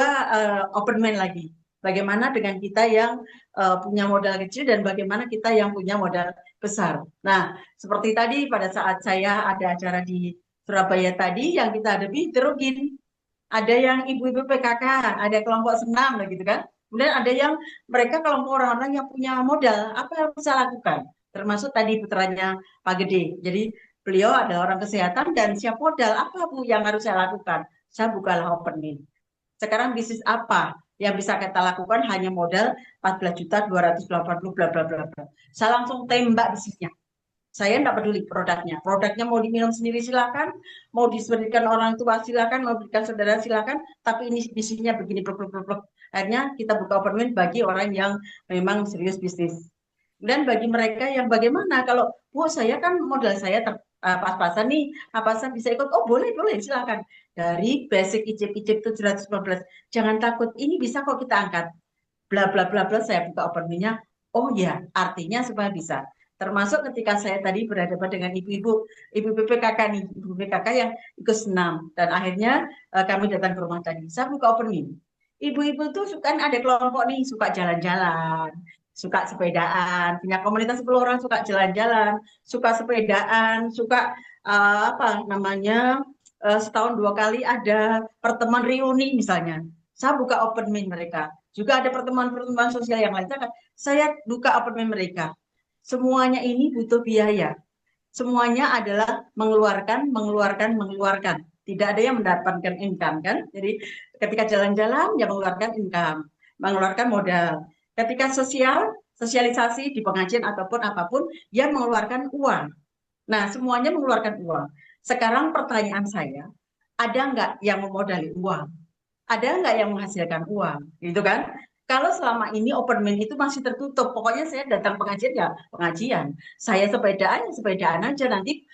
open mind lagi. Bagaimana dengan kita yang punya modal kecil dan bagaimana kita yang punya modal besar. Nah, seperti tadi pada saat saya ada acara di Surabaya tadi yang kita hadapi heterogen. Ada yang ibu-ibu PKK, ada kelompok senam gitu kan. Kemudian ada yang mereka kelompok orang-orang yang punya modal, apa yang bisa lakukan? Termasuk tadi putranya Pak Gede. Jadi beliau adalah orang kesehatan dan siap modal. Apa Bu yang harus saya lakukan? Saya bukalah opening. Sekarang bisnis apa yang bisa kita lakukan hanya modal 14.280 bla bla bla bla. Saya langsung tembak bisnisnya. Saya tidak peduli produknya. Produknya mau diminum sendiri silakan, mau diberikan orang tua silakan, mau diberikan saudara silakan, tapi ini bisnisnya begini blok blok blok. Akhirnya kita buka open bagi orang yang memang serius bisnis. Dan bagi mereka yang bagaimana kalau Bu saya kan modal saya pas-pasan nih, apa saya bisa ikut? Oh boleh boleh silakan. Dari basic icip-icip 715, jangan takut ini bisa kok kita angkat. Bla bla bla bla saya buka openingnya. Oh ya artinya supaya bisa. Termasuk ketika saya tadi berhadapan dengan ibu PKK nih, ibu PKK yang ikut senam dan akhirnya kami datang ke rumah tadi. Saya buka opening. Ibu-ibu tuh kan ada kelompok nih suka jalan-jalan, suka sepedaan, punya komunitas 10 orang suka jalan-jalan, suka sepedaan, suka apa namanya setahun 2 kali ada pertemuan reuni misalnya. Saya buka open main mereka. Juga ada pertemuan-pertemuan sosial yang lain. Saya buka open main mereka. Semuanya ini butuh biaya. Semuanya adalah mengeluarkan, mengeluarkan, mengeluarkan. Tidak ada yang mendapatkan income kan. Jadi ketika jalan-jalan ya mengeluarkan income, mengeluarkan modal. Ketika sosialisasi di pengajian ataupun apapun, ya mengeluarkan uang. Nah, semuanya mengeluarkan uang. Sekarang pertanyaan saya, ada nggak yang memodali uang? Ada nggak yang menghasilkan uang? Gitu kan? Kalau selama ini open main itu masih tertutup, pokoknya saya datang pengajian ya pengajian. Saya sepedaan, ya sepedaan aja nanti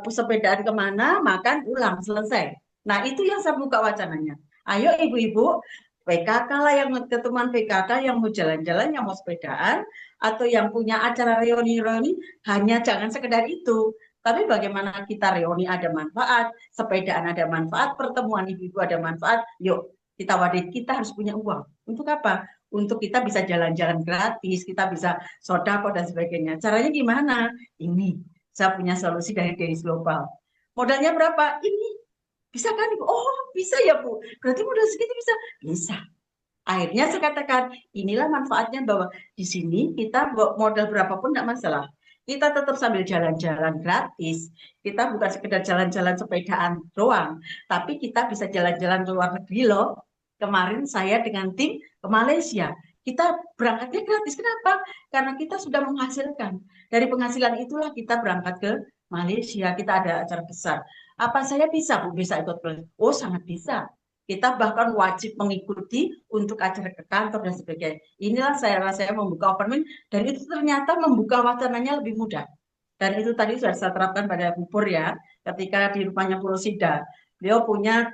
sepedaan kemana, makan, pulang, selesai. Nah itu yang saya buka wacananya. Ayo ibu-ibu, PKK lah yang ketemuan PKK yang mau jalan-jalan, yang mau sepedaan, atau yang punya acara reuni-reuni, hanya jangan sekedar itu. Tapi bagaimana kita reuni ada manfaat, sepedaan ada manfaat, pertemuan ibu-ibu ada manfaat, yuk kita wadah kita harus punya uang. Untuk apa? Untuk kita bisa jalan-jalan gratis, kita bisa sodako dan sebagainya. Caranya gimana? Ini, saya punya solusi dari Denis Global. Modalnya berapa? Ini. Bisa kan? Oh, bisa ya Bu. Berarti modal segitu bisa? Bisa. Akhirnya saya katakan, inilah manfaatnya bahwa di sini kita modal berapapun tidak masalah. Kita tetap sambil jalan-jalan gratis. Kita bukan sekedar jalan-jalan sepedaan doang, tapi kita bisa jalan-jalan ke luar negeri loh. Kemarin saya dengan tim ke Malaysia. Kita berangkatnya gratis. Kenapa? Karena kita sudah menghasilkan. Dari penghasilan itulah kita berangkat ke Malaysia. Kita ada acara besar. Apa saya bisa, Bu, bisa ikut kelas? Oh, sangat bisa. Kita bahkan wajib mengikuti untuk acara ke kantor dan sebagainya. Inilah saya membuka open mind, dan itu ternyata membuka wacananya lebih mudah. Dan itu tadi sudah saya terapkan pada Bu Pur ya, ketika di rumahnya Purosida. Beliau punya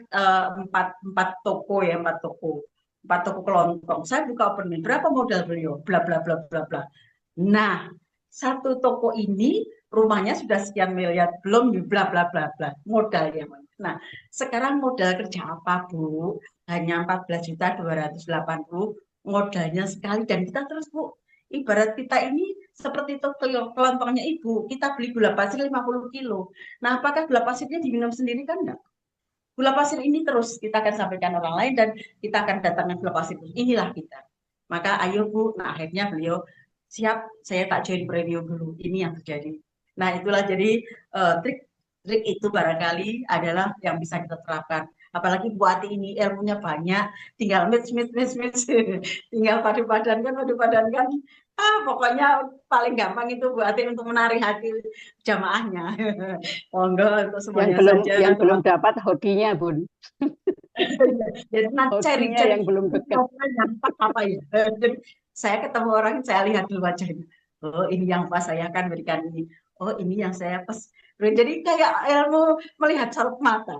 empat toko ya, empat toko kelontong. Saya buka open mind. Berapa modal beliau? Bla bla bla bla bla. Nah, satu toko ini rumahnya sudah sekian miliar, belum bla bla bla bla modalnya. Nah, sekarang modal kerja apa, Bu? Hanya 14.280 modalnya sekali, dan kita terus, Bu. Ibarat kita ini seperti toko kelontongnya Ibu, kita beli gula pasir 50 kilo. Nah, apakah gula pasirnya diminum sendiri? Kan enggak. Gula pasir ini terus kita akan sampaikan orang lain, dan kita akan datangkan gula pasir. Inilah kita. Maka ayo, Bu. Nah, akhirnya beliau siap, saya tak join premium dulu. Ini yang terjadi. Nah, itulah jadi trik itu barangkali adalah yang bisa kita terapkan. Apalagi Bu Ati ini ilmunya banyak, tinggal mix, tinggal padu padankan. Pokoknya paling gampang itu Bu Ati untuk menarik hati jamaahnya. Monggo untuk semuanya saja. Yang belum dapat hokinya, Bun. Jadi nanti Hokinya cari yang belum dekat. yang pas apa ya. Jadi saya ketemu orang, saya lihat dulu wajahnya. Oh, ini yang pas saya akan berikan ini. Oh, ini yang saya pas. Jadi kayak ilmu melihat sorot mata.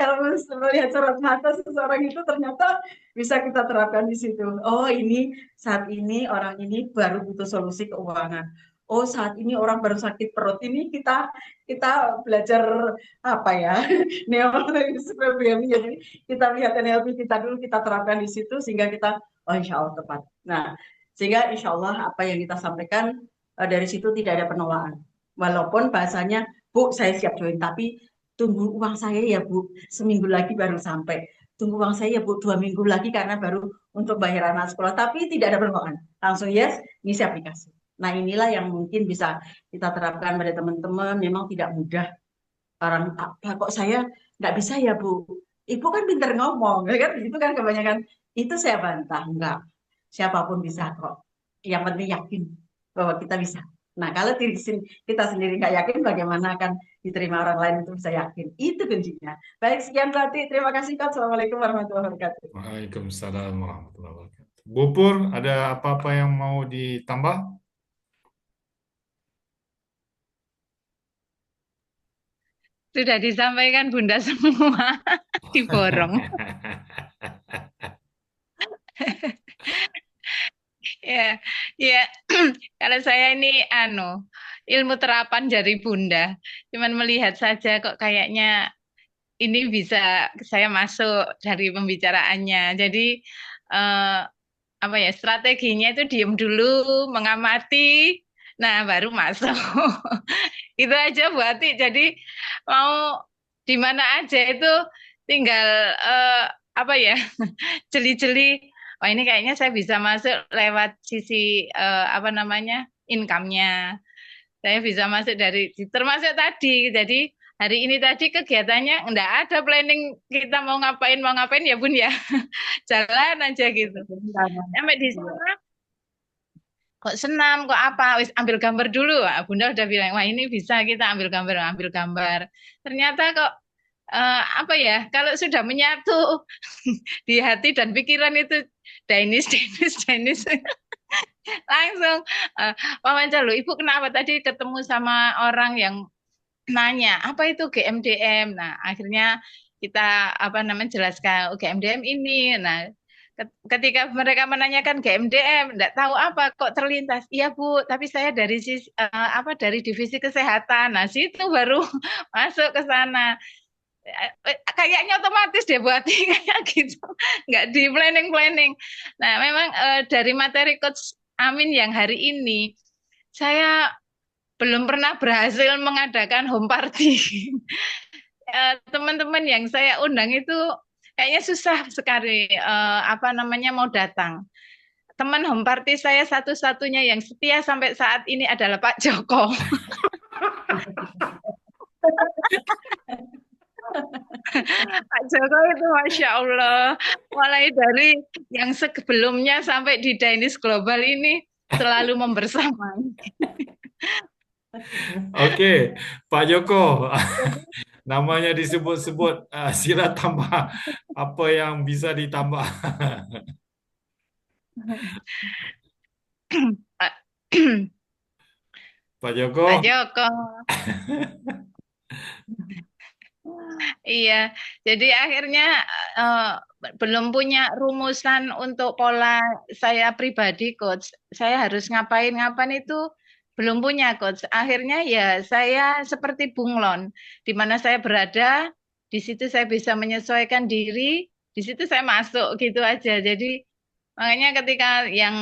Ilmu melihat sorot mata seseorang itu ternyata bisa kita terapkan di situ. Oh, ini saat ini orang ini baru butuh solusi keuangan. Oh, saat ini orang baru sakit perut, ini kita belajar apa ya, neuroscience. Jadi kita lihat NLP kita dulu, kita terapkan di situ sehingga kita, oh, insya Allah tepat. Nah, sehingga insya Allah apa yang kita sampaikan dari situ tidak ada penolakan. Walaupun bahasanya, Bu, saya siap join, tapi tunggu uang saya ya, Bu, seminggu lagi baru sampai. Tunggu uang saya ya, Bu, 2 minggu lagi karena baru untuk bayar anak sekolah. Tapi tidak ada penolakan. Langsung yes, ngisi aplikasi. Nah, inilah yang mungkin bisa kita terapkan pada teman-teman. Memang tidak mudah. Orang, apa kok saya nggak bisa ya, Bu? Ibu kan pinter ngomong, kan? Itu kan kebanyakan. Itu saya bantah. Enggak. Siapapun bisa kok. Yang penting yakin bahwa kita bisa. Nah, kalau kita sendiri nggak yakin, bagaimana akan diterima orang lain itu bisa yakin. Itu kuncinya. Baik, sekian berarti. Terima kasih, Kak. Assalamualaikum warahmatullahi wabarakatuh. Waalaikumsalam warahmatullahi wabarakatuh. Bu Pur, ada apa-apa yang mau ditambah? Sudah disampaikan Bunda semua, diborong. Ya, ya. Kalau saya ini ilmu terapan dari Bunda. Cuman melihat saja kok kayaknya ini bisa saya masuk dari pembicaraannya. Jadi apa ya, strateginya itu diem dulu, mengamati, nah baru masuk. Itu aja Bu Ati. Jadi mau di mana aja itu tinggal apa ya, jeli-jeli. Wah, ini kayaknya saya bisa masuk lewat sisi apa namanya, income-nya. Saya bisa masuk dari termasuk tadi. Jadi hari ini tadi kegiatannya enggak ada planning kita mau ngapain ya Bun ya. Jalan aja gitu. Sampai di sana kok senam, kok apa, wis ambil gambar dulu. Bunda udah bilang, wah ini bisa kita ambil gambar. Ternyata kok apa ya, kalau sudah menyatu di hati dan pikiran itu Dainis, langsung wawancara, loh, Ibu kenapa tadi ketemu sama orang yang nanya, apa itu GMDM? Nah, akhirnya kita apa namanya jelaskan, oh, GMDM ini. Nah, ketika mereka menanyakan GMDM, enggak tahu apa, kok terlintas. Iya Bu, tapi saya dari apa dari divisi kesehatan. Nah, situ baru masuk ke sana. Kayaknya otomatis deh buat kayak gitu, nggak di planning. Nah, memang dari materi Coach Amin yang hari ini, saya belum pernah berhasil mengadakan home party. Teman-teman yang saya undang itu kayaknya susah sekali apa namanya mau datang. Teman home party saya satu-satunya yang setia sampai saat ini adalah Pak Joko. Pak Joko itu Masya Allah, mulai dari yang sebelumnya sampai di Dainis Global ini selalu membersamai. Oke, Pak Joko, Jadi, namanya disebut-sebut, sila tambah apa yang bisa ditambah. Pak Pak Pak Joko, Joko, iya. Jadi akhirnya eh, belum punya rumusan untuk pola saya pribadi, Coach. Saya harus ngapain-ngapain itu belum punya, Coach. Akhirnya ya saya seperti bunglon, di mana saya berada, di situ saya bisa menyesuaikan diri, di situ saya masuk gitu aja. Jadi makanya ketika yang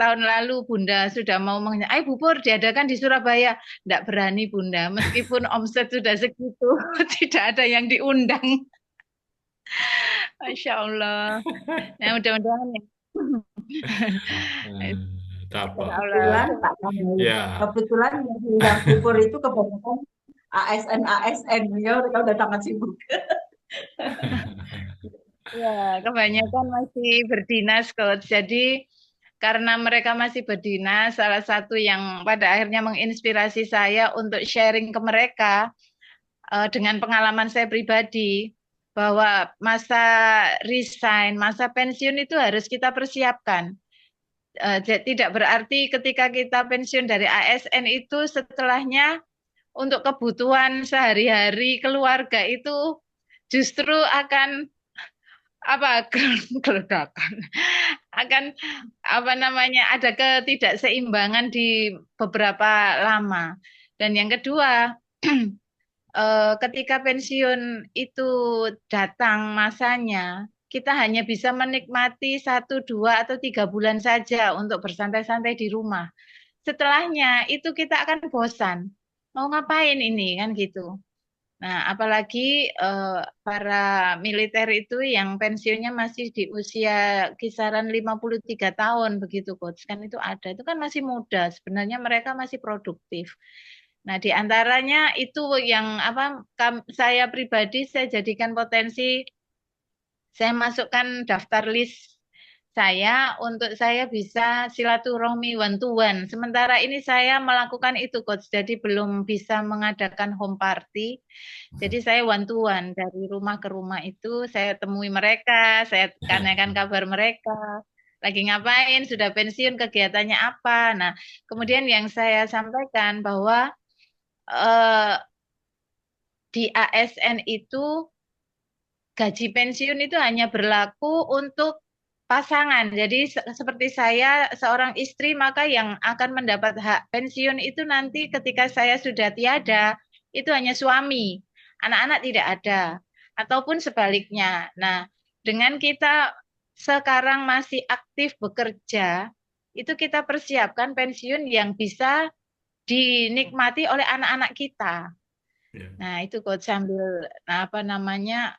tahun lalu Bunda sudah mau ayo bubur diadakan di Surabaya, tidak berani Bunda, meskipun omset sudah segitu, tidak ada yang diundang. Masya Allah. Nah, mudah-mudahan ya. eh, tak apa. Insya Kebetulan Allah. Pak Kamil, Ya, kebetulan yang diundang bubur itu kebanyakan ASN ya mereka udah sangat sibuk. Ya, kebanyakan masih berdinas, Coach. Jadi, karena mereka masih berdinas, salah satu yang pada akhirnya menginspirasi saya untuk sharing ke mereka dengan pengalaman saya pribadi, bahwa masa resign, masa pensiun itu harus kita persiapkan. Tidak berarti ketika kita pensiun dari ASN itu setelahnya untuk kebutuhan sehari-hari keluarga itu justru akan apa keledakan, akan apa namanya, ada ketidakseimbangan di beberapa lama. Dan yang kedua, ketika pensiun itu datang masanya, kita hanya bisa menikmati 1, 2, atau 3 bulan saja untuk bersantai-santai di rumah. Setelahnya itu kita akan bosan. Mau ngapain ini kan gitu. Nah, apalagi para militer itu yang pensiunnya masih di usia kisaran 53 tahun begitu, Coach. Kan itu ada. Itu kan masih muda. Sebenarnya mereka masih produktif. Nah, di antaranya itu yang apa saya pribadi saya jadikan potensi, saya masukkan daftar list saya untuk saya bisa silaturahmi one to one. Sementara ini saya melakukan itu, Coach. Jadi belum bisa mengadakan home party. Jadi saya one to one dari rumah ke rumah itu saya temui mereka, saya tanyakan kabar mereka. Lagi ngapain, sudah pensiun, kegiatannya apa. Nah, kemudian yang saya sampaikan bahwa eh, di ASN itu gaji pensiun itu hanya berlaku untuk pasangan. Jadi seperti saya seorang istri, maka yang akan mendapat hak pensiun itu nanti ketika saya sudah tiada, itu hanya suami. Anak-anak tidak ada. Ataupun sebaliknya. Nah, dengan kita sekarang masih aktif bekerja, itu kita persiapkan pensiun yang bisa dinikmati oleh anak-anak kita. ya. Nah, itu Coach sambil apa namanya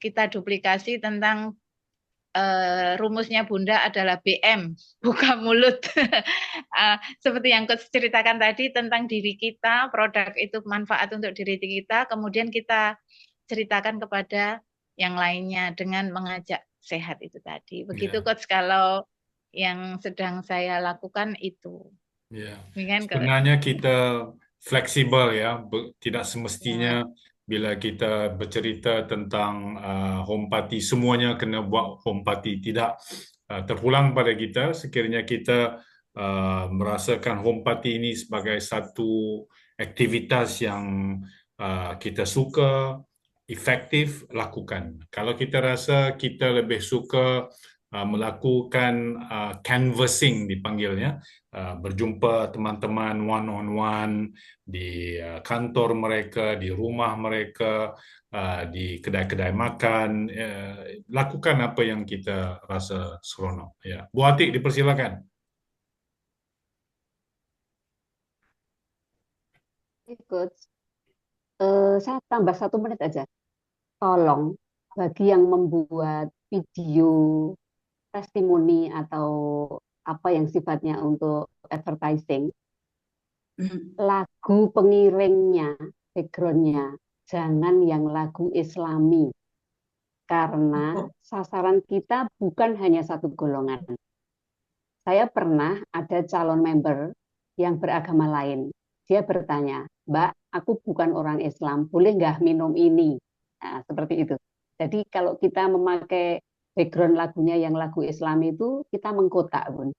kita duplikasi tentang rumusnya Bunda adalah BM, buka mulut. Seperti yang Coach ceritakan tadi tentang diri kita, produk itu manfaat untuk diri kita, kemudian kita ceritakan kepada yang lainnya dengan mengajak sehat itu tadi. Begitu Ya. Coach kalau yang sedang saya lakukan itu. Ya, Demikian Coach. sebenarnya kita fleksibel ya, tidak semestinya Ya. bila kita bercerita tentang home party semuanya kena buat home party. Tidak, terpulang pada kita sekiranya kita merasakan home party ini sebagai satu aktivitas yang kita suka, efektif, lakukan. Kalau kita rasa kita lebih suka melakukan canvassing dipanggilnya, berjumpa teman-teman one on one di kantor mereka, di rumah mereka, di kedai-kedai makan, lakukan apa yang kita rasa seronok. Ya, Bu Atik dipersilakan. Ikut. Saya tambah 1 menit aja. Tolong bagi yang membuat video testimoni atau apa yang sifatnya untuk advertising, lagu pengiringnya, backgroundnya, jangan yang lagu Islami. Karena sasaran kita bukan hanya satu golongan. Saya pernah ada calon member yang beragama lain. dia bertanya, Mbak, aku bukan orang Islam, boleh nggak minum ini? Nah, seperti itu. Jadi kalau kita memakai background lagunya yang lagu Islam itu, kita mengkotak, Bun.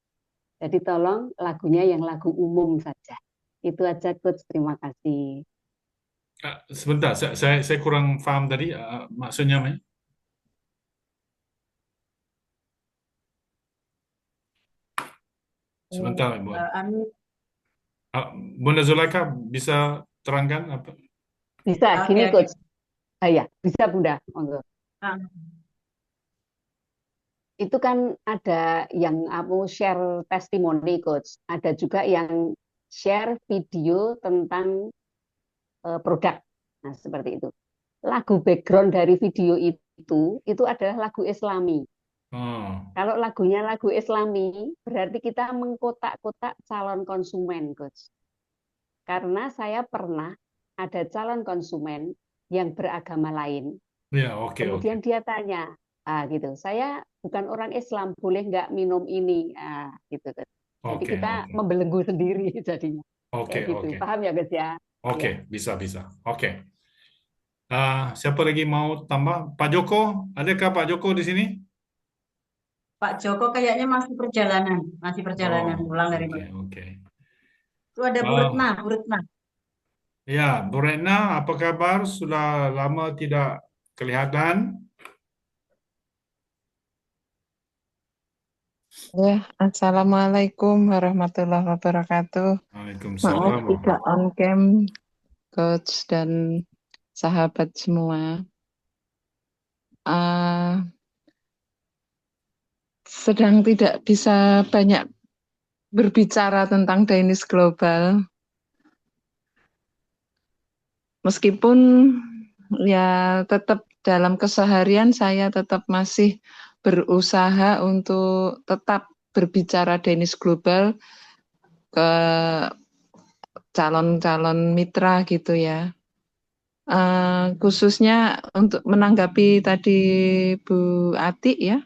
Jadi tolong lagunya yang lagu umum saja. Itu aja, Coach. Terima kasih. Sebentar, saya kurang paham tadi maksudnya, Mei. Sebentar, Ibu. Anu, Bunda Zulaika bisa terangkan apa? Bisa, oke, gini, oke. Coach. Ah, ya, bisa, Bunda. Monggo. Ah, Itu kan ada yang aku share testimoni, Coach. Ada juga yang share video tentang produk. Nah, seperti itu. Lagu background dari video itu adalah lagu Islami. Oh, Kalau lagunya lagu Islami, berarti kita mengkotak-kotak calon konsumen, Coach. Karena saya pernah ada calon konsumen yang beragama lain. ya, oke, oke, Kemudian dia tanya, gitu, saya bukan orang Islam, boleh nggak minum ini? Gitu, Coach. Jadi oke, kita oke, membelenggu sendiri jadinya. oke, Kayak gitu. oke, Paham ya, Guys ya? oke, Ya. bisa, bisa, oke. Siapa lagi mau tambah? Pak Joko, adakah Pak Joko di sini? Pak Joko kayaknya masih perjalanan Oh, pulang dari oke, mana. oke. Itu ada Bu Retna, Ah, Bu Retna. ya, Bu Retna, apa kabar? Sudah lama tidak kelihatan. Ya, Assalamualaikum warahmatullahi wabarakatuh. Maaf Waalaikumsalam. tidak on cam, coach dan sahabat semua. Ah, sedang tidak bisa banyak berbicara tentang Danish Global, meskipun ya tetap dalam keseharian saya tetap masih berusaha untuk tetap berbicara Danish Global ke calon-calon mitra gitu ya. Khususnya untuk menanggapi tadi Bu Ati ya,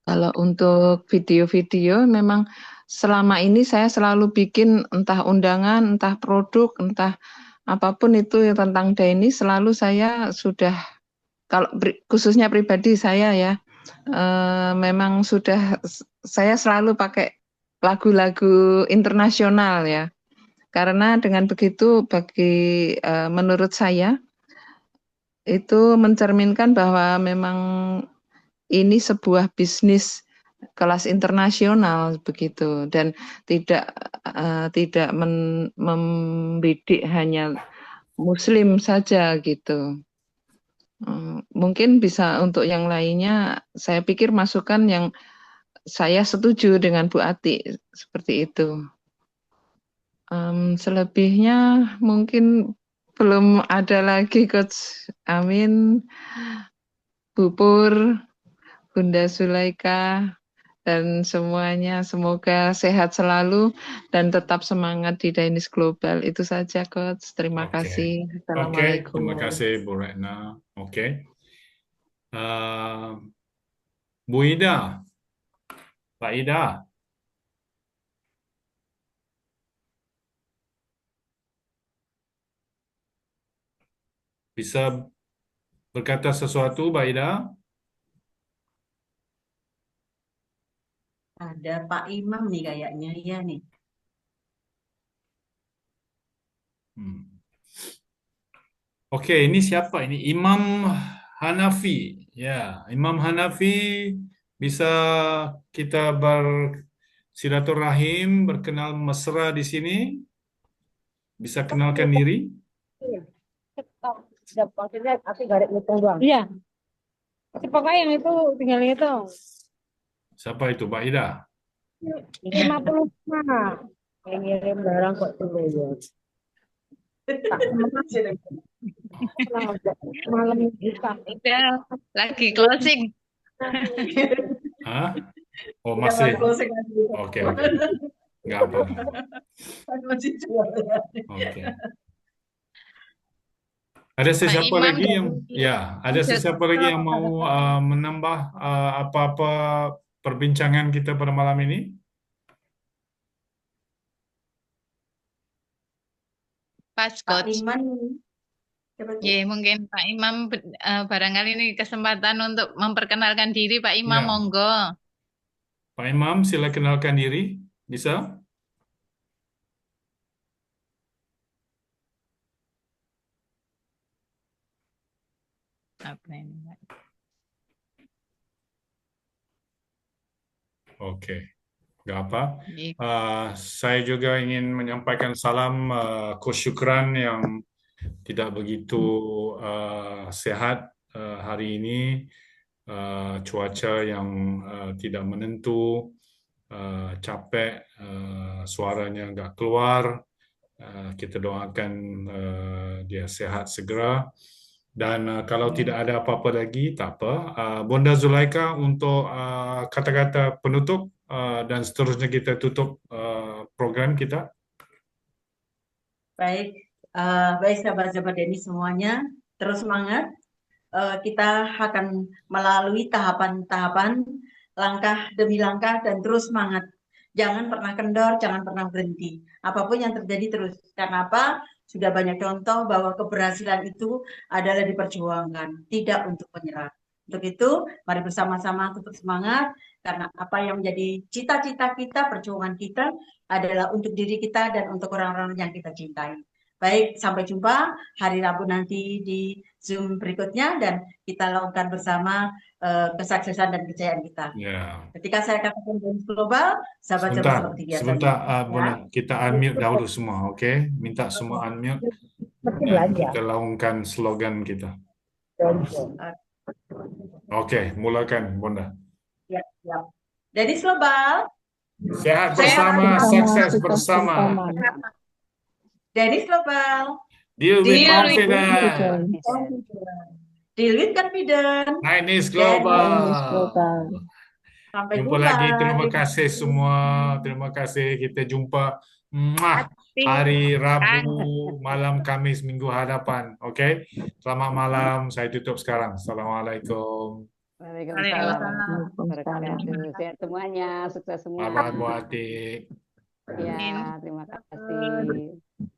kalau untuk video-video memang selama ini saya selalu bikin entah undangan, entah produk, entah apapun itu yang tentang Daini selalu saya sudah, kalau khususnya pribadi saya ya, memang sudah saya selalu pakai lagu-lagu internasional ya. Karena dengan begitu menurut saya itu mencerminkan bahwa memang ini sebuah bisnis kelas internasional begitu dan tidak membidik hanya Muslim saja gitu. Mungkin bisa untuk yang lainnya, saya pikir masukan yang saya setuju dengan Bu Ati seperti itu. Selebihnya mungkin belum ada lagi Coach Amin, Bu Pur, Bunda Sulaika, dan semuanya. Semoga sehat selalu dan tetap semangat di Danish Global. Itu saja Coach. Terima Oke, kasih. oke, terima Assalamualaikum. kasih Bu Retna. Oke. Ah, Bu Ida, Pak Ida, bisa berkata sesuatu, Pak Ida? Ada Pak Imam nih kayaknya, iya nih. Hmm. Oke, ini siapa ini? Imam Hanafi. Ya, Imam Hanafi bisa kita bersilaturahim, berkenal mesra di sini. Bisa kenalkan diri. Maksudnya aku garis ngitung doang. Iya. Pokoknya yang itu tinggal ngitung. Siapa itu, Mbak Ida? 55. Yang ngirim barang kok dulu ya. Malam bisa. Udah lagi closing. Hah? Oh, Kita masih. mau closing lagi. Oke, oke. Nggak apa. Masih jual ya. Oke. Ada Pak sesiapa Imam lagi yang ada lanjut. sesiapa lagi yang mau menambah apa-apa perbincangan kita pada malam ini? Pas Pak Coach. Iman, siapa itu? Ya, mungkin Pak Imam barangkali ini kesempatan untuk memperkenalkan diri Pak Imam, Ya, monggo. Pak Imam, sila kenalkan diri. Bisa? Apa ini, Pak? Oke, nggak apa. Iya. Saya juga ingin menyampaikan salam kesyukuran yang tidak begitu sehat hari ini. Cuaca yang tidak menentu, capek, suaranya nggak keluar. Kita doakan dia sehat segera. Dan kalau tidak ada apa-apa lagi, tak apa. Bonda Zulaika untuk kata-kata penutup dan seterusnya kita tutup program kita. Baik, baik sahabat-sahabat Denny semuanya, terus semangat. Kita akan melalui tahapan-tahapan, langkah demi langkah, dan terus semangat. Jangan pernah kendor, jangan pernah berhenti. Apapun yang terjadi terus. Karena apa? Sudah banyak contoh bahwa keberhasilan itu adalah diperjuangkan, tidak untuk menyerah. Untuk itu, mari bersama-sama tetap semangat, karena apa yang menjadi cita-cita kita, perjuangan kita adalah untuk diri kita dan untuk orang-orang yang kita cintai. Baik, sampai jumpa hari Rabu nanti di Zoom berikutnya dan kita lakukan bersama kesuksesan dan kejayaan kita. Ya. Ketika saya katakan bonus global, sahabat-sahabat Sebentar, seperti biasanya. sebentar, Ya. Bona. Kita unmute dahulu semua, oke? Minta semua unmute dan kita lakukan slogan kita. Oke, mulakan, Bonda. Ya, ya. Jadi global, Sehat bersama, sukses bersama. Dennis Global, Deal with Deal with confidence. deal with confidence. Nice Global. Sampai Jumpa jumpa. lagi. Terima kasih semua. Terima kasih. Kita jumpa hari Rabu, malam Kamis, minggu hadapan. Oke. Selamat malam. Saya tutup sekarang. Assalamualaikum. Waalaikumsalam. Wabarakatuh. Sehat semuanya, sukses semuanya. Selamat Bu Atik. Ya, terima kasih.